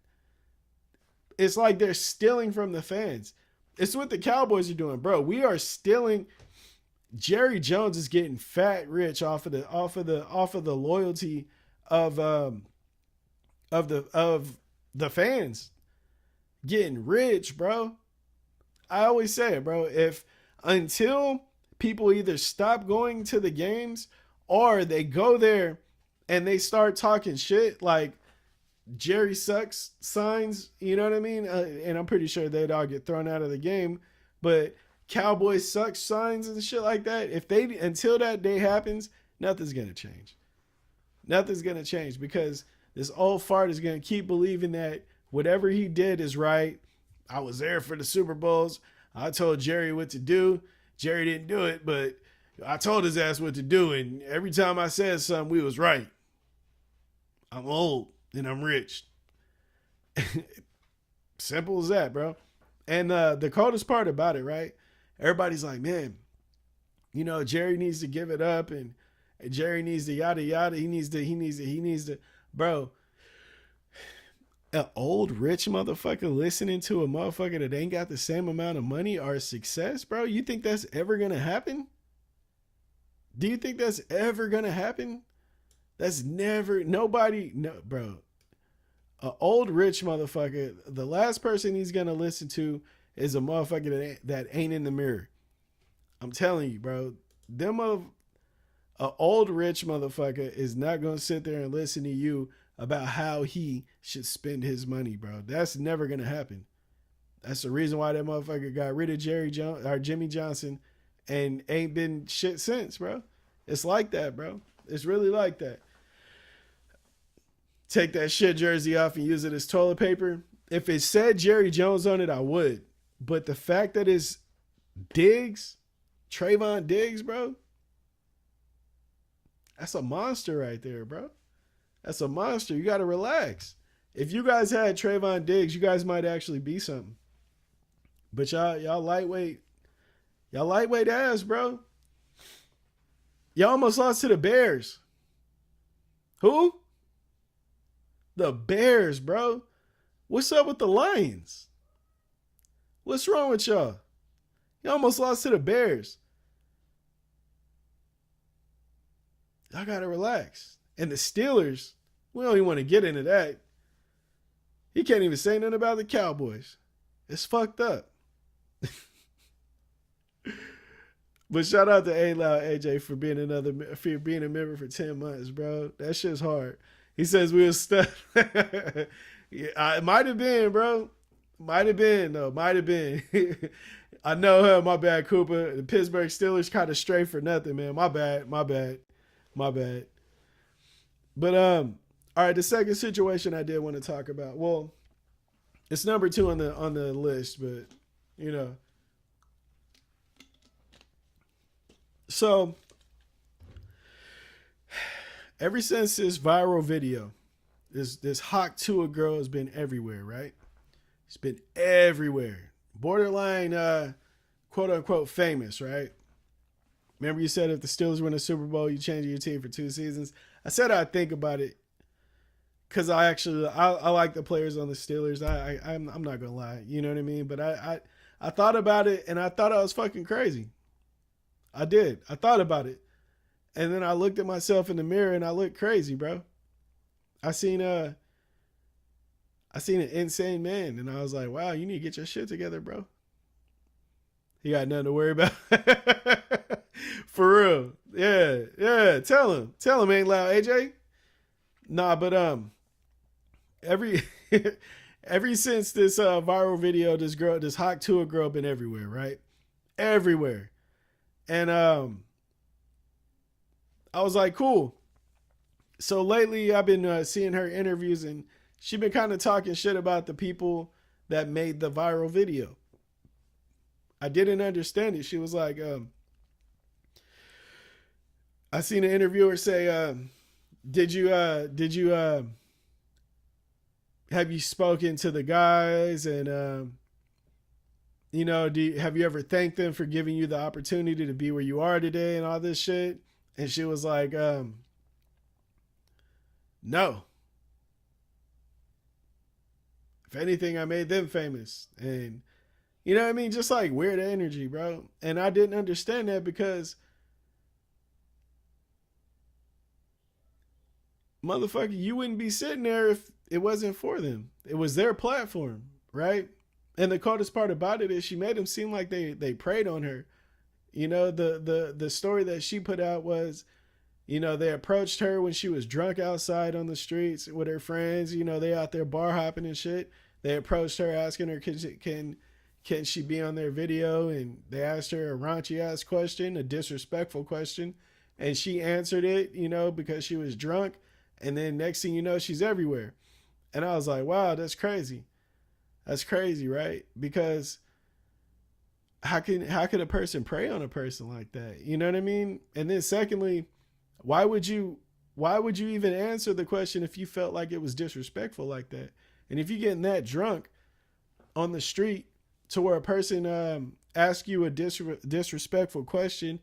It's like they're stealing from the fans. It's what the Cowboys are doing, bro. We are stealing. Jerry Jones is getting fat rich off of the loyalty of the fans. Getting rich, bro. I always say it, bro. Until people either stop going to the games or they go there and they start talking shit like Jerry sucks signs, you know what I mean? And I'm pretty sure they'd all get thrown out of the game. But Cowboys suck signs and shit like that, until that day happens, nothing's gonna change. Nothing's gonna change because this old fart is gonna keep believing that whatever he did is right. I was there for the Super Bowls. I told Jerry what to do. Jerry didn't do it, but I told his ass what to do. And every time I said something, we was right. I'm old and I'm rich. Simple as that, bro. And the coldest part about it, right? Everybody's like, man, you know, Jerry needs to give it up, and Jerry needs to yada yada. He needs to, bro. An old rich motherfucker listening to a motherfucker that ain't got the same amount of money or success, bro. You think that's ever gonna happen? Do you think that's ever gonna happen? That's never, nobody, no, bro. An old rich motherfucker, the last person he's gonna listen to is a motherfucker that ain't in the mirror. I'm telling you, bro. An old rich motherfucker is not gonna sit there and listen to you about how he should spend his money, bro. That's never gonna happen. That's the reason why that motherfucker got rid of Jimmy Johnson and ain't been shit since, bro. It's like that, bro. It's really like that. Take that shit jersey off and use it as toilet paper. If it said Jerry Jones on it, I would. But the fact that it's Diggs, Trayvon Diggs, bro, that's a monster right there, bro. That's a monster. You got to relax. If you guys had Trayvon Diggs, you guys might actually be something. But y'all lightweight ass, bro. Y'all almost lost to the Bears. Who? The Bears, bro. What's up with the Lions? What's wrong with y'all? You almost lost to the Bears. Y'all gotta relax. And the Steelers, we don't even want to get into that. He can't even say nothing about the Cowboys. It's fucked up. But shout out to A-Loud AJ for being a member for 10 months, bro. That shit's hard. He says we were stuck. Yeah, it might have been, bro. Might have been, though. Might have been. I know her. My bad, Cooper. The Pittsburgh Steelers kind of straight for nothing, man. My bad. But all right, the second situation I did want to talk about. Well, it's number 2 on the list, but you know. So ever since this viral video, this hot Tuah girl has been everywhere, right? It's been everywhere. Borderline quote unquote famous, right? Remember you said if the Steelers win a Super Bowl, you change your team for 2 seasons. I said I'd think about it because I like the players on the Steelers. I'm not gonna lie, you know what I mean? But I thought about it and I thought I was fucking crazy. I did. I thought about it, and then I looked at myself in the mirror and I looked crazy, bro. I seen an insane man, and I was like, wow, you need to get your shit together, bro. He got nothing to worry about. For real. Yeah. Tell him ain't loud, AJ. Nah, but every since this viral video, this hot Tuah girl been everywhere, right? Everywhere. And I was like, cool. So lately I've been seeing her interviews, and she been kind of talking shit about the people that made the viral video. I didn't understand it. She was like, I seen an interviewer say, did you have you spoken to the guys, and you know, have you ever thanked them for giving you the opportunity to be where you are today and all this shit? And she was like, no. If anything, I made them famous. And you know what I mean? Just like weird energy, bro. And I didn't understand that because motherfucker, you wouldn't be sitting there if it wasn't for them. It was their platform, right? And the coldest part about it is she made them seem like they preyed on her. You know, the story that she put out was, you know, they approached her when she was drunk outside on the streets with her friends. You know, they out there bar hopping and shit. They approached her asking her, can she be on their video? And they asked her a raunchy ass question, a disrespectful question. And she answered it, you know, because she was drunk. And then next thing you know, she's everywhere. And I was like, wow, that's crazy. That's crazy, right? Because how can a person prey on a person like that? You know what I mean? And then secondly, why would you even answer the question if you felt like it was disrespectful like that? And if you're getting that drunk on the street to where a person asks you a disrespectful question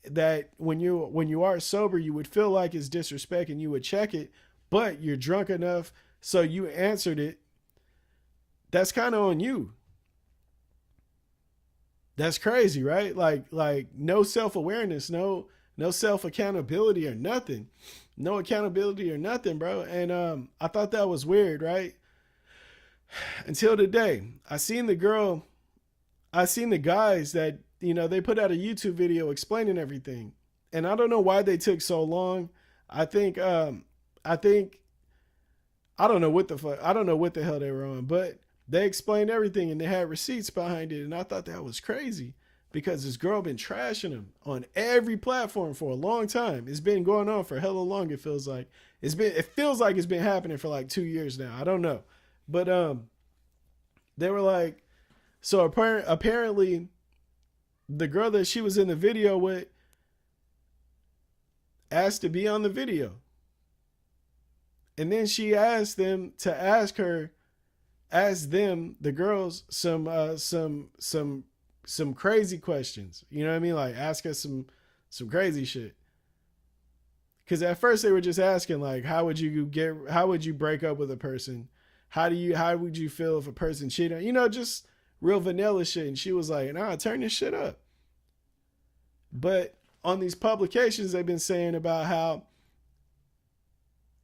that when you are sober you would feel like it's disrespect and you would check it, but you're drunk enough so you answered it, that's kind of on you. That's crazy, right? Like no self-awareness, no self-accountability or nothing. No accountability or nothing, bro. And I thought that was weird, right? Until today. I seen the guys that, they put out a YouTube video explaining everything. And I don't know why they took so long. I think I don't know what the fuck. I don't know what the hell they were on, but they explained everything and they had receipts behind it. And I thought that was crazy because this girl been trashing him on every platform for a long time. It's been going on for hella long. It feels like it feels like it's been happening for like 2 years now. I don't know. But they were like, so apparently the girl that she was in the video with asked to be on the video. And then she asked them to ask them, the girls, some crazy questions. You know what I mean? Like ask us some crazy shit. Cause at first they were just asking like, how would you break up with a person? How would you feel if a person cheated? Just real vanilla shit. And she was like, nah, turn this shit up. But on these publications, they've been saying about how,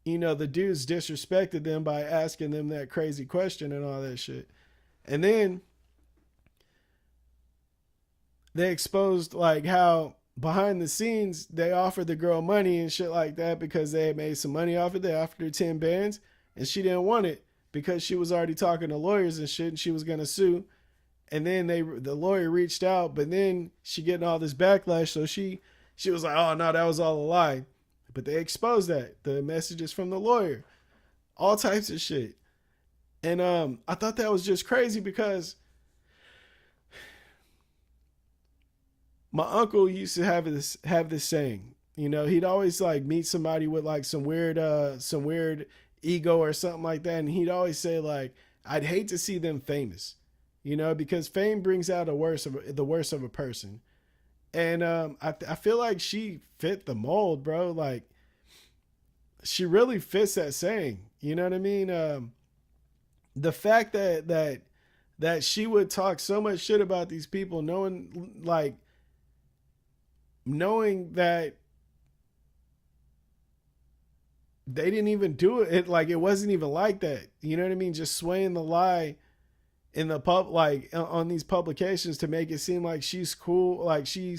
the dudes disrespected them by asking them that crazy question and all that shit. And then they exposed like how behind the scenes they offered the girl money and shit like that because they had made some money off it. They offered her 10 bands and she didn't want it because she was already talking to lawyers and shit and she was going to sue. And then the lawyer reached out, but then she getting all this backlash. So she was like, oh no, that was all a lie. But they exposed that. The messages from the lawyer. All types of shit. And I thought that was just crazy because my uncle used to have this saying. He'd always like meet somebody with like some weird ego or something like that. And he'd always say like, I'd hate to see them famous. Because fame brings out the worst of a person. And I feel like she fit the mold, bro. Like she really fits that saying. You know what I mean? The fact that she would talk so much shit about these people, knowing that they didn't even do it. Like it wasn't even like that. You know what I mean? Just swaying the lie in the on these publications to make it seem like she's cool, like she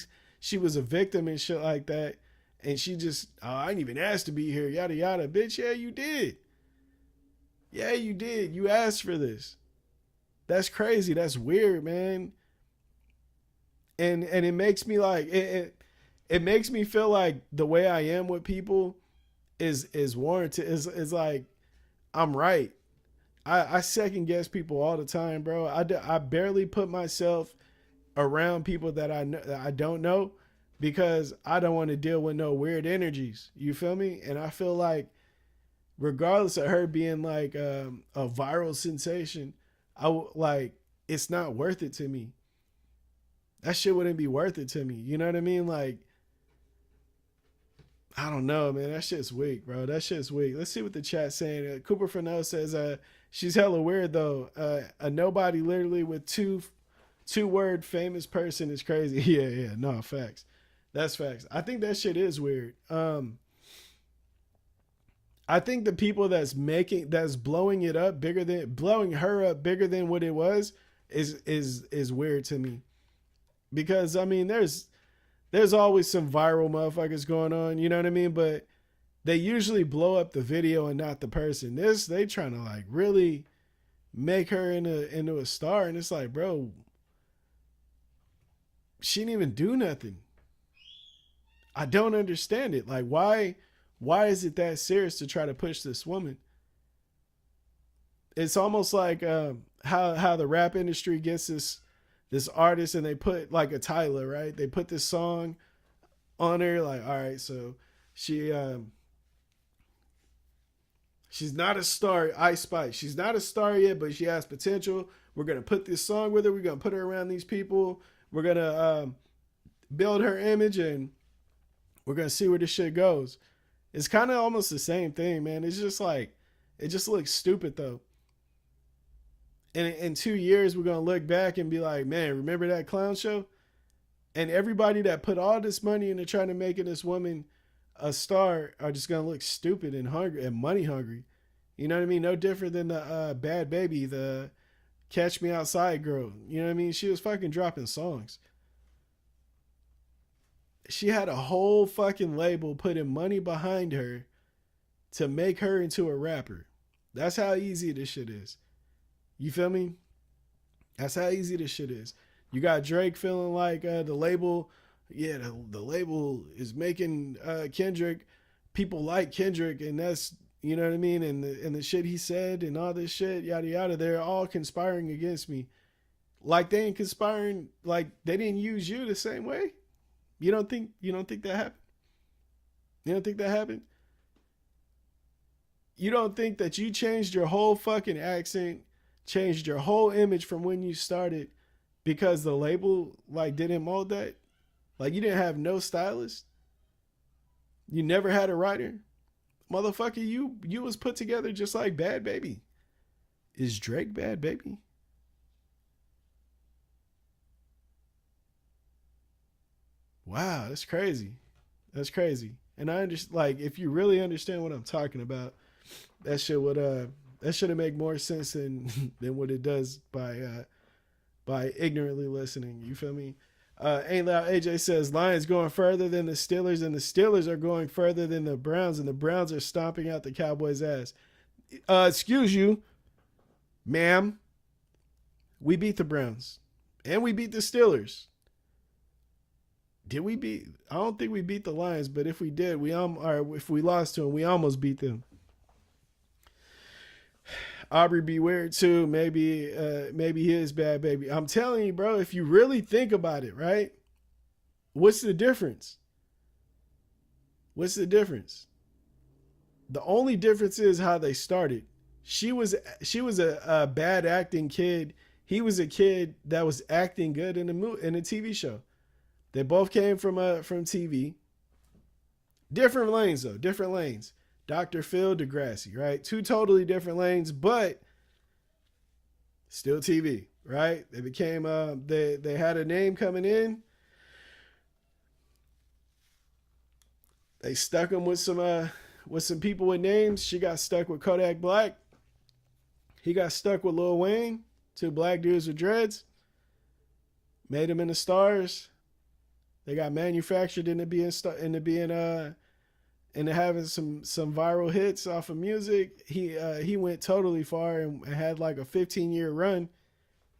was a victim and shit like that, and she just I didn't even ask to be here, yada yada. Bitch, yeah you did, you asked for this. That's crazy. That's weird, man. And it makes me like it makes me feel like the way I am with people is warranted, is like I'm right. I second guess people all the time, bro. I barely put myself around people that I don't know because I don't want to deal with no weird energies. You feel me? And I feel like regardless of her being like a viral sensation, it's not worth it to me. That shit wouldn't be worth it to me. You know what I mean? Like, I don't know, man. That shit's weak, bro. That shit's weak. Let's see what the chat's saying. Cooper Fano says, she's hella weird though. A nobody literally with two word famous person is crazy. Yeah. No, facts. That's facts. I think that shit is weird. I think the people that's blowing her up bigger than what it was is weird to me. Because I mean, there's always some viral motherfuckers going on, you know what I mean? But they usually blow up the video and not the person. They trying to like really make her into a star. And it's like, bro, she didn't even do nothing. I don't understand it. Like, why Why is it that serious to try to push this woman? It's almost like how the rap industry gets this artist and they put like a Tyler, right? They put this song on her, like, all right, so she's not a star. Ice Spice, she's not a star yet, but she has potential. We're gonna put this song with her. We're gonna put her around these people. We're gonna build her image, and we're gonna see where this shit goes. It's kind of almost the same thing, man. It's just like, it just looks stupid though. And in 2 years, we're gonna look back and be like, man, remember that clown show? And everybody that put all this money into trying to make this woman a star are just gonna look stupid and hungry and money hungry. You know what I mean? No different than the Bad Baby, the Catch Me Outside girl. You know what I mean? She was fucking dropping songs. She had a whole fucking label putting money behind her to make her into a rapper. That's how easy this shit is. You feel me? That's how easy this shit is. You got Drake feeling like the label, yeah, the label is making Kendrick, people like Kendrick, and that's, you know what I mean, and the shit he said and all this shit, yada yada. They're all conspiring against me. Like they ain't conspiring, like they didn't use you the same way. You don't think that happened? You don't think that happened? You don't think that you changed your whole fucking accent, changed your whole image from when you started because the label like didn't mold that? Like you didn't have no stylist? You never had a writer? Motherfucker, you was put together just like Bad Baby. Is Drake Bad Baby? Wow, that's crazy. That's crazy. And I understand, like, if you really understand what I'm talking about, that shit would that should make more sense than than what it does by ignorantly listening. You feel me? Ain't Loud AJ says Lions going further than the Steelers, and the Steelers are going further than the Browns, and the Browns are stomping out the Cowboys' ass. Excuse you, ma'am. We beat the Browns, and we beat the Steelers. Did we beat? I don't think we beat the Lions, but if we did, or if we lost to them, we almost beat them. Aubrey be weird too. Maybe he is Bad Baby. I'm telling you, bro, if you really think about it, right? What's the difference? What's the difference? The only difference is how they started. She was a bad acting kid. He was a kid that was acting good in a TV show. They both came from TV. Different lanes though, different lanes. Dr. Phil, Degrassi, right? Two totally different lanes, but still TV, right? They became they had a name coming in. They stuck them with some people with names. She got stuck with Kodak Black. He got stuck with Lil Wayne, two black dudes with dreads. Made them into stars. They got manufactured into having some viral hits off of music. He went totally far and had like a 15-year run,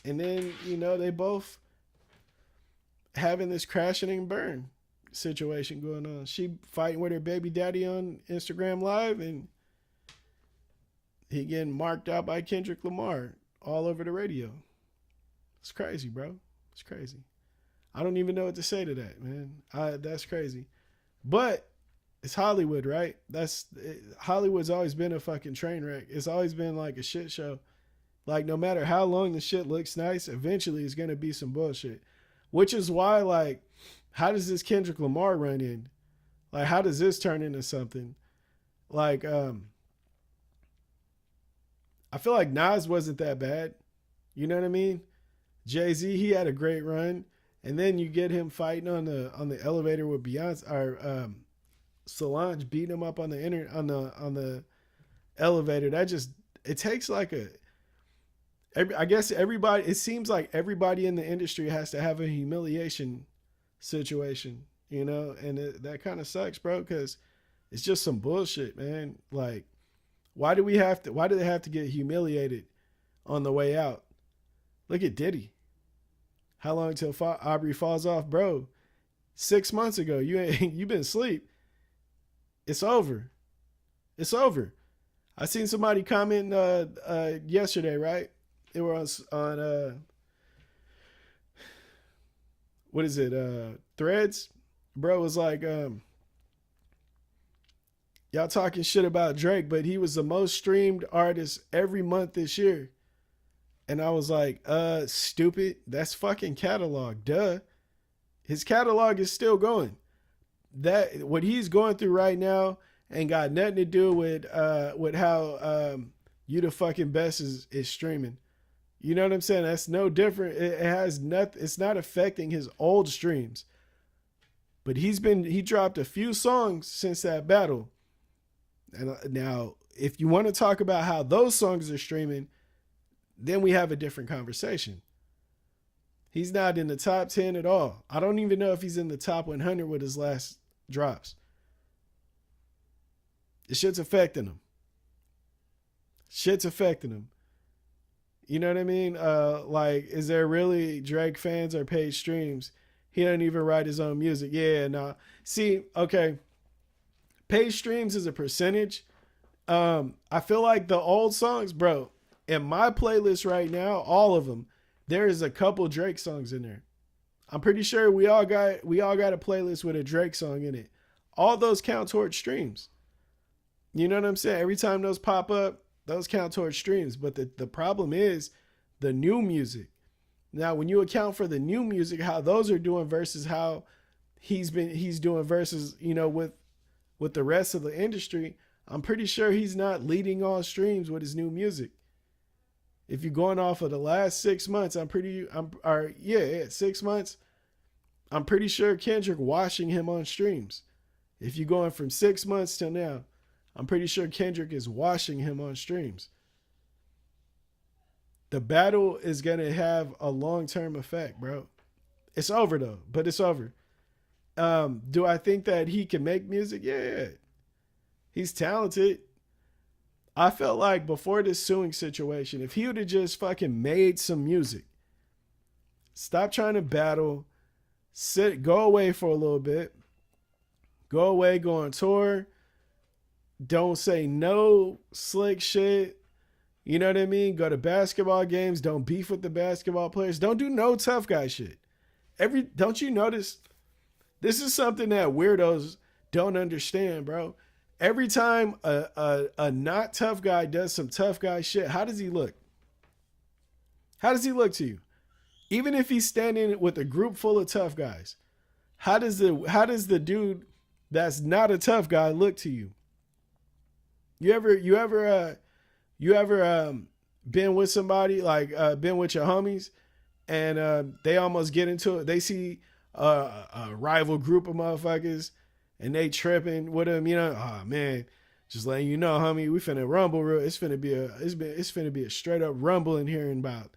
and then they both having this crashing and burn situation going on. She fighting with her baby daddy on Instagram Live, and he getting marked out by Kendrick Lamar all over the radio. It's crazy, bro. It's crazy. I don't even know what to say to that, man. That's crazy. But it's Hollywood, right? Hollywood's always been a fucking train wreck. It's always been like a shit show. Like no matter how long the shit looks nice, eventually it's gonna be some bullshit. Which is why, like, how does this Kendrick Lamar run in? Like, how does this turn into something? Like, I feel like Nas wasn't that bad. You know what I mean? Jay-Z, he had a great run. And then you get him fighting on the elevator with Beyonce, or Solange beating him up on the elevator. That just, it takes like I guess everybody, it seems like everybody in the industry has to have a humiliation situation, and that kind of sucks, bro, because it's just some bullshit, man. Like, why do they have to get humiliated on the way out? Look at Diddy. How long till Aubrey falls off, bro? 6 months ago, you've been asleep. It's over. It's over. I seen somebody comment yesterday, right? It was on what is it? Threads. Bro was like, y'all talking shit about Drake, but he was the most streamed artist every month this year. And I was like, stupid. That's fucking catalog. Duh. His catalog is still going. That what he's going through right now ain't got nothing to do with how You the Fucking Best is streaming. You know what I'm saying? That's no different. It has nothing. It's not affecting his old streams. But he dropped a few songs since that battle. And now, if you want to talk about how those songs are streaming, then we have a different conversation. He's not in the top 10 at all. I don't even know if he's in the top 100 with his last drops. The shit's affecting him. Shit's affecting him. You know what I mean? Like, is there really Drake fans or paid streams? He doesn't even write his own music. Yeah, nah. See, okay. Paid streams is a percentage. I feel like the old songs, bro, in my playlist right now, all of them, there is a couple Drake songs in there. I'm pretty sure we all got a playlist with a Drake song in it. All those count towards streams. You know what I'm saying? Every time those pop up, those count towards streams. But the problem is the new music. Now, when you account for the new music, how those are doing versus how he's doing versus, you know, with the rest of the industry, I'm pretty sure he's not leading all streams with his new music. If you're going off of the last 6 months, 6 months, I'm pretty sure Kendrick washing him on streams. If you're going from 6 months till now, I'm pretty sure Kendrick is washing him on streams. The battle is going to have a long-term effect, bro. It's over, though, but it's over. Do I think that he can make music? Yeah. He's talented. I felt like before this suing situation, if he would have just fucking made some music, stop trying to battle, go away for a little bit, go away, go on tour, don't say no slick shit. You know what I mean? Go to basketball games. Don't beef with the basketball players. Don't do no tough guy shit. Don't you notice? This is something that weirdos don't understand, bro. Every time a not tough guy does some tough guy shit, how does he look? How does he look to you? Even if he's standing with a group full of tough guys, how does the dude that's not a tough guy look to you? You ever been with somebody, like been with your homies, and they almost get into it. They see a rival group of motherfuckers, and they tripping with them. You know, oh man, just letting you know, homie, we finna rumble. It's finna be a straight up rumble in here in about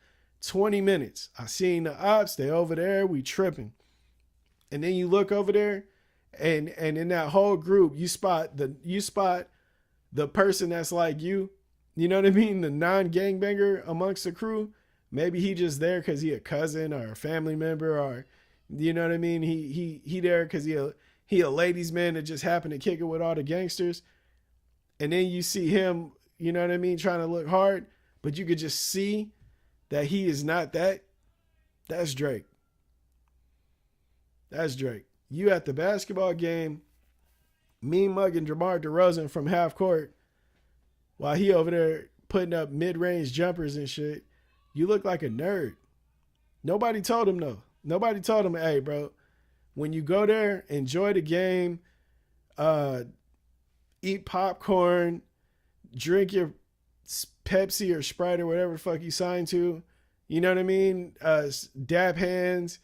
20 minutes. I seen the ops. They over there. We tripping, and then you look over there, and in that whole group, you spot the person that's like you. You know what I mean? The non-gangbanger amongst the crew. Maybe he just there because he a cousin or a family member, or you know what I mean? He there because he a ladies man that just happened to kick it with all the gangsters. And then you see him, you know what I mean, trying to look hard, but you could just see that he is not that. That's Drake. That's Drake. You at the basketball game, me mugging DeMar DeRozan from half court, while he over there putting up mid-range jumpers and shit. You look like a nerd. Nobody told him though. Nobody told him, hey, bro, when you go there, enjoy the game, eat popcorn, drink your Pepsi or Sprite or whatever the fuck you signed to. You know what I mean? Dab hands.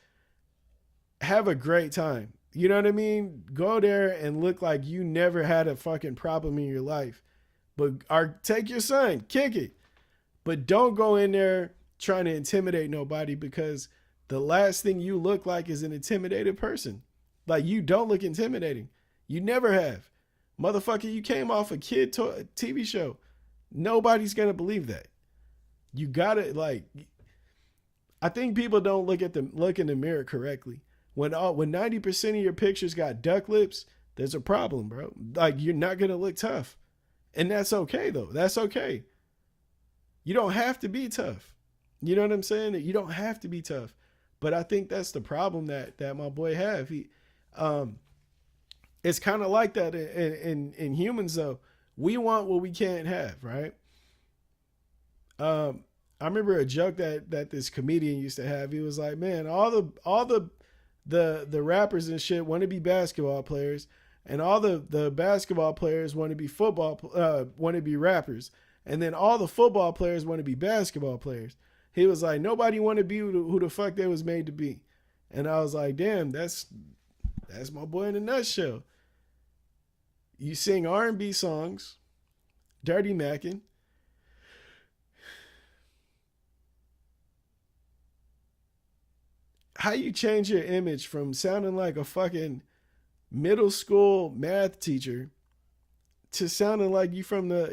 Have a great time. You know what I mean? Go there and look like you never had a fucking problem in your life. But take your son, kick it. But don't go in there trying to intimidate nobody, because the last thing you look like is an intimidated person. Like, you don't look intimidating. You never have. Motherfucker, you came off a kid TV show. Nobody's going to believe that. You got to, like, I think people don't look in the mirror correctly. When 90% of your pictures got duck lips, there's a problem, bro. Like, you're not going to look tough. And that's okay, though. That's okay. You don't have to be tough. You know what I'm saying? You don't have to be tough. But I think that's the problem that my boy have. It's kind of like that in humans, though. We want what we can't have, right? I remember a joke that this comedian used to have. He was like, "Man, all the rappers and shit want to be basketball players, and all the basketball players want to be want to be rappers, and then all the football players want to be basketball players." He was like, "Nobody want to be who the fuck they was made to be," and I was like, "Damn, that's my boy in a nutshell." You sing R&B songs, dirty macking. How you change your image from sounding like a fucking middle school math teacher to sounding like you're from the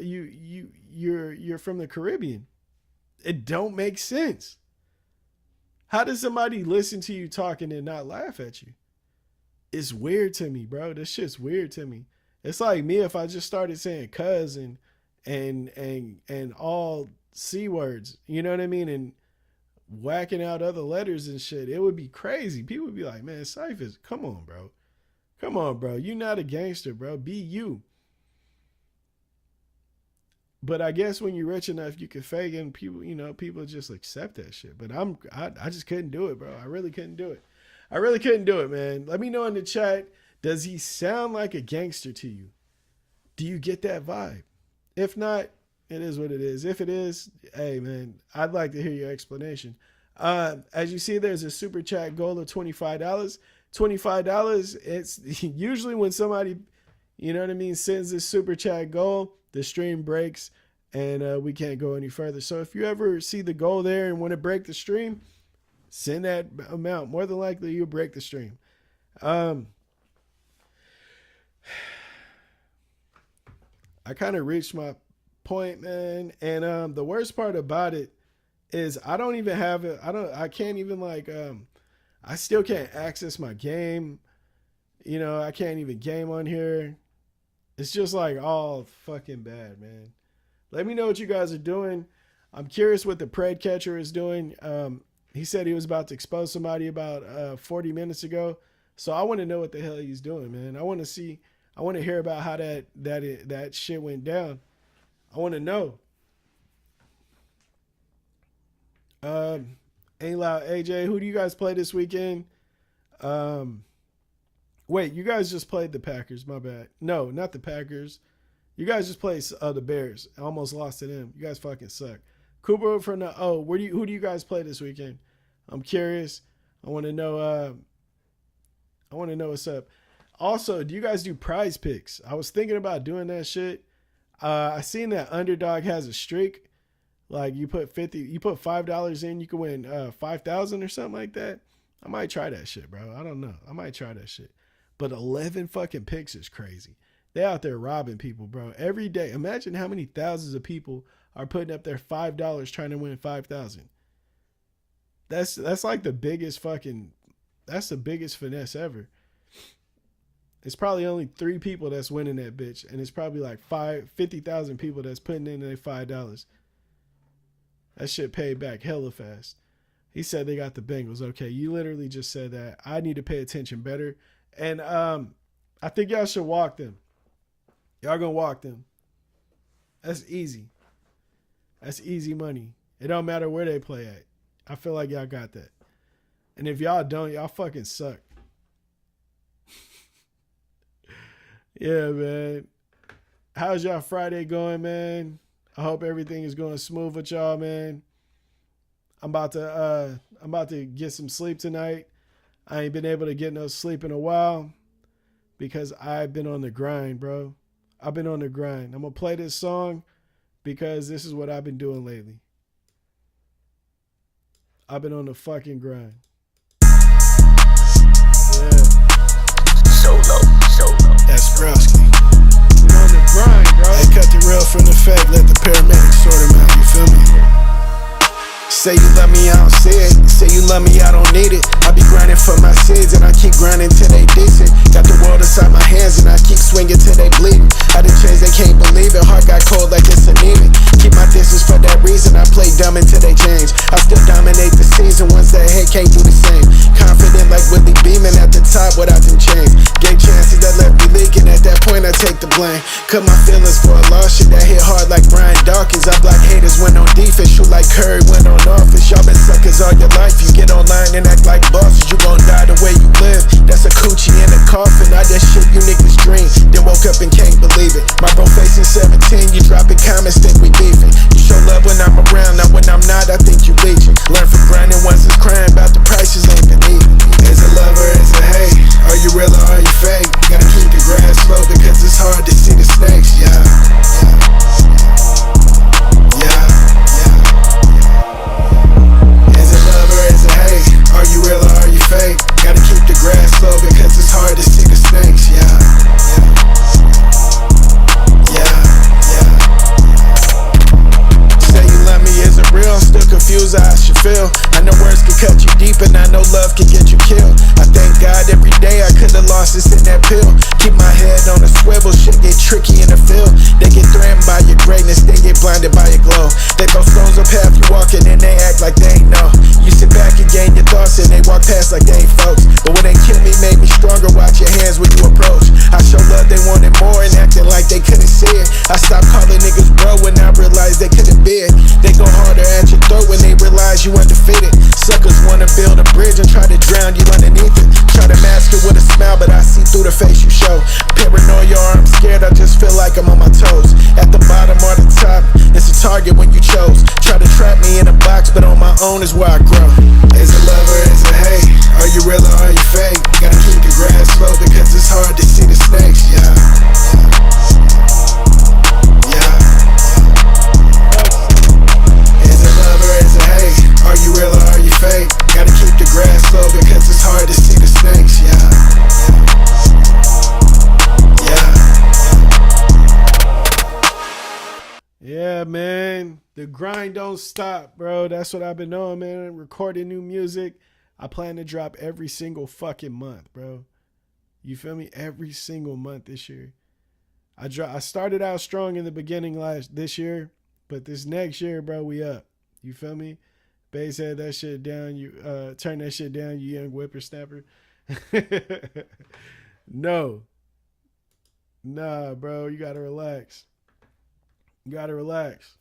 Caribbean? It don't make sense. How does somebody listen to you talking and not laugh at you? It's weird to me, bro. This shit's weird to me. It's like me if I just started saying cuz and all C words, you know what I mean? And whacking out other letters and shit. It would be crazy. People would be like, "Man, Cyphers, come on, bro. Come on, bro. You're not a gangster, bro. Be you." But I guess when you're rich enough, you can fake it, and people just accept that shit. But I just couldn't do it, bro. I really couldn't do it. I really couldn't do it, man. Let me know in the chat, does he sound like a gangster to you? Do you get that vibe? If not, it is what it is. If it is, hey, man, I'd like to hear your explanation. As you see, there's a super chat goal of $25. $25, it's usually when somebody, you know what I mean, sends this super chat goal, the stream breaks and we can't go any further. So if you ever see the goal there and want to break the stream, send that amount. More than likely, you'll break the stream. I kind of reached my point, man, and the worst part about it is I don't even have it. I can't even I still can't access my game. You know, I can't even game on here. It's just like all fucking bad, man. Let me know what you guys are doing. I'm curious what the Pred Catcher is doing. He said he was about to expose somebody about 40 minutes ago. So I want to know what the hell he's doing, man. I want to hear about how that shit went down. I want to know. Ain't Loud AJ, who do you guys play this weekend? Wait, you guys just played the Packers. My bad. No, not the Packers. You guys just played the Bears. I almost lost to them. You guys fucking suck. Cooper from the who do you guys play this weekend? I'm curious. I want to know. I want to know what's up. Also, do you guys do prize picks? I was thinking about doing that shit. I seen that Underdog has a streak. Like you put $5 in, you can win 5,000 or something like that. I might try that shit, bro. I don't know. I might try that shit. But 11 fucking picks is crazy. They out there robbing people, bro. Every day. Imagine how many thousands of people are putting up their $5 trying to win 5,000. That's like the biggest that's the biggest finesse ever. It's probably only 3 people that's winning that bitch. And it's probably like 50,000 people that's putting in their $5. That shit paid back hella fast. He said they got the Bengals. Okay, you literally just said that. I need to pay attention better. And I think y'all should walk them. Y'all gonna walk them. That's easy. That's easy money. It don't matter where they play at. I feel like y'all got that. And if y'all don't, y'all fucking suck. Yeah, man. How's y'all Friday going, man? I hope everything is going smooth with y'all, man. I'm about to get some sleep tonight. I ain't been able to get no sleep in a while because I've been on the grind, bro. I've been on the grind. I'm going to play this song because this is what I've been doing lately. I've been on the fucking grind. Yeah. Solo. That's Druski. Been on the grind, bro. I cut the real from the fake, let the paramedics sort him out, you feel me? Say you love me, I don't see it. Say you love me, I don't need it. I be grinding for my sins and I keep grinding till they decent. Got the world inside my hands and I keep swinging till they bleeding. I done changed, they can't believe it. Heart got cold like it's anemic. Keep my distance for that reason. I play dumb until they change. I still dominate the season. Ones that hate can't do the same. Confident like Willie Beeman at the top without them chains. Gave chances that left me leaking. At that point I take the blame. Cut my feelings for a loss. Shit that hit hard like Brian Dawkins. I block haters, went on defense. Shoot like Curry, went on office. Y'all been suckers all your life. You get online and act like bosses. You gon' die the way you live. That's a coochie in a coffin. I that shit you niggas dream. Then woke up and can't believe it. My bro facing 17. You dropping comments, think we beefing. You show love when I'm around. Now when I'm not, I think you leeching. Learn from grinding once it's crying about the prices ain't been even. Is it love or is it hate? Are you real or are you fake? Gotta keep the grass slow because it's hard to see the snakes. Yeah. Is it love or is it hate? Are you real or are you fake? Gotta keep the grass slow because it's hard to see the snakes. Say you love me, is it real? I'm still confused how I should feel. I know words can cut you deep and I know love can get you killed. I thank God every day I could've lost this in that pill. Keep my head on a swivel, shit get tricky in the field. They get threatened by your greatness, they get blinded by your glow. They throw stones up half you walking and they act like they ain't know. You sit back and gain your thoughts and they walk past like they ain't folks. But what ain't kill me made me stronger, watch your hands when you approach. I show love, they wanted more and acting like they couldn't see it. I stopped calling niggas bro when I realized they couldn't be it. They go harder at your throat when they realize you undefeated. Suckers wanna build a bridge and try to drown you underneath it. Try to mask it with a smile, but I see through the face you show. Paranoia or I'm scared, I just feel like I'm on my toes. At the bottom or the top, it's a target when you chose. Try to trap me in a box, but on my own is where I grow. Is it love or is it hate? Are you real or are you fake? Gotta keep the grass slow because it's hard to see the snakes. Is it love or is it hate? Are you real or are you fake? Gotta keep the grass slow because it's hard to see the snakes. Yeah, man. The grind don't stop, bro. That's what I've been doing, man. Recording new music. I plan to drop every single fucking month, bro. You feel me? Every single month this year. I started out strong in the beginning this year, but this next year, bro, we up. You feel me? Bass had that shit down. You turn that shit down, you young whippersnapper. No. Nah, bro. You gotta relax. You gotta relax.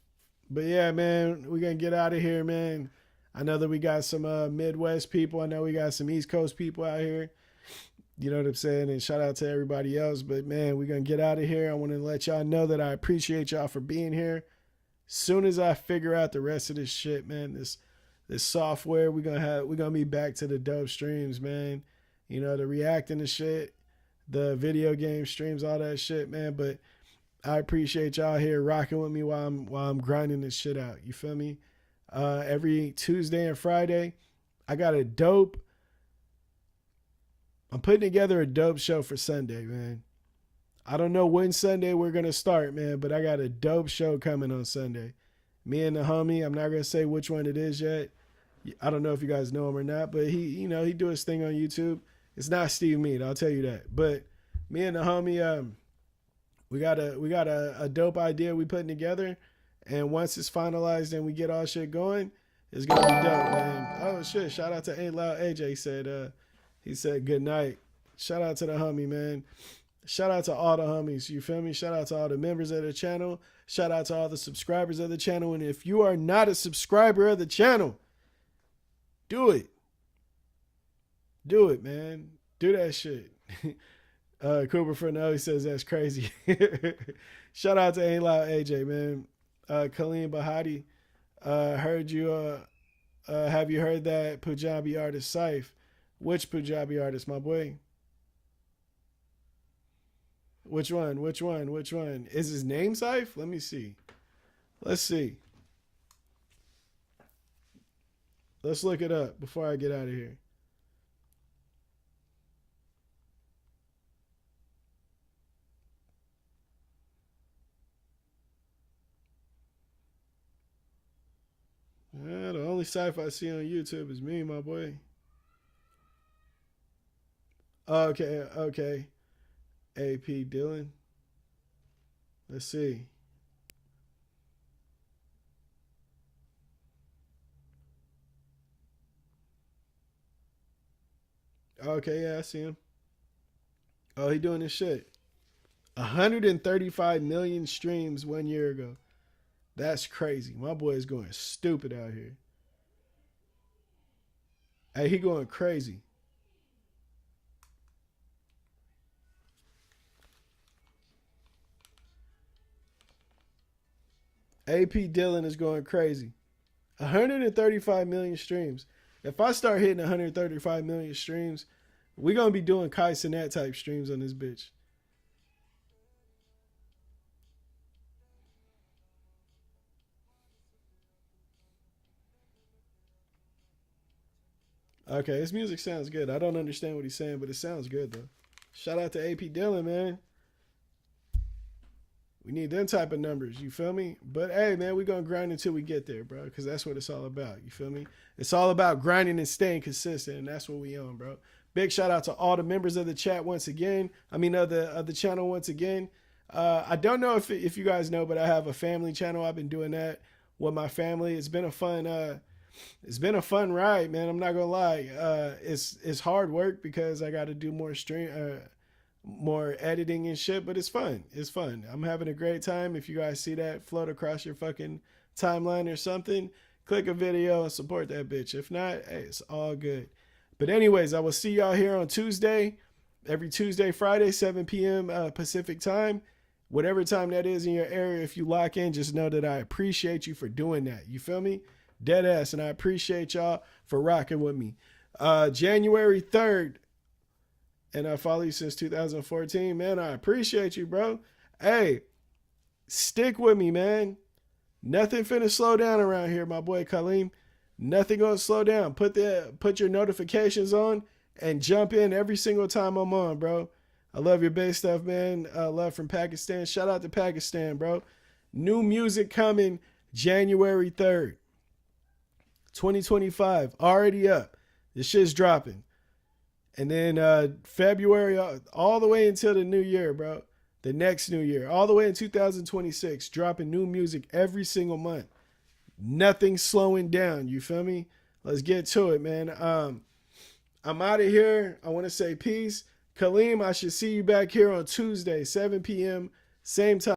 But yeah, man, we're gonna get out of here, man. I know that we got some Midwest people. I know we got some East Coast people out here. You know what I'm saying? And shout out to everybody else. But man, we're gonna get out of here. I want to let y'all know that I appreciate y'all for being here. Soon as I figure out the rest of this shit, man, this software, we're gonna be back to the dope streams, man. You know, the reacting to shit, the video game streams, all that shit, man. But I appreciate y'all here rocking with me while I'm grinding this shit out. You feel me? Every Tuesday and Friday, I'm putting together a dope show for Sunday, man. I don't know when Sunday we're going to start, man, but I got a dope show coming on Sunday. Me and the homie, I'm not going to say which one it is yet. I don't know if you guys know him or not, but he do his thing on YouTube. It's not Steve Mead, I'll tell you that. But me and the homie, we got a dope idea we putting together. And once it's finalized and we get all shit going, it's going to be dope, man. Oh, shit. Shout out to Ain't Loud AJ. He said good night. Shout out to the homie, man. Shout out to all the homies. You feel me? Shout out to all the members of the channel. Shout out to all the subscribers of the channel. And if you are not a subscriber of the channel, do it. Do it, man. Do that shit. Cooper Fernell, he says that's crazy. Shout out to Ain't Loud AJ, man. Kaleem Bahati, heard you, have you heard that Punjabi artist Saif? Which Punjabi artist, my boy? Which one? Is his name Saif? Let me see. Let's see. Let's look it up before I get out of here. Hold only sci-fi I see on YouTube is me, my boy. Okay, okay. AP Dylan. Let's see. Okay, yeah, I see him. Oh, he doing this shit. 135 million streams 1 year ago. That's crazy. My boy is going stupid out here. Hey, he going crazy. AP Dylan is going crazy. 135 million streams. If I start hitting 135 million streams, we gonna be doing Kai Cenat type streams on this bitch. Okay, his music sounds good. I don't understand what he's saying, but it sounds good though. Shout out to AP Dylan, man. We need them type of numbers, you feel me? But hey, man, we gonna grind until we get there, bro, because that's what it's all about. You feel me? It's all about grinding and staying consistent, and that's what we on, bro. Big shout out to all the members of the chat once again. I mean, of the channel once again. I don't know if you guys know, but I have a family channel. I've been doing that with my family. It's been a fun ride, man. I'm not gonna lie. It's hard work because I got to do more editing and shit, but it's fun. It's fun. I'm having a great time. If you guys see that float across your fucking timeline or something, click a video and support that bitch. If not, hey, it's all good. But anyways, I will see y'all here on Tuesday, every Tuesday, Friday, 7 p.m. Pacific time. Whatever time that is in your area, if you lock in, just know that I appreciate you for doing that. You feel me? Dead ass. And I appreciate y'all for rocking with me. January 3rd, and I follow you since 2014. Man, I appreciate you, bro. Hey, stick with me, man. Nothing finna slow down around here, my boy Kaleem. Nothing gonna slow down. Put your notifications on and jump in every single time I'm on, bro. I love your bass stuff, man. Love from Pakistan. Shout out to Pakistan, bro. New music coming January 3rd, 2025. Already up. This shit's dropping. And then February, all the way until the new year, bro. The next new year. All the way in 2026. Dropping new music every single month. Nothing slowing down. You feel me? Let's get to it, man. I'm out of here. I want to say peace. Kaleem, I should see you back here on Tuesday, 7 p.m. Same time.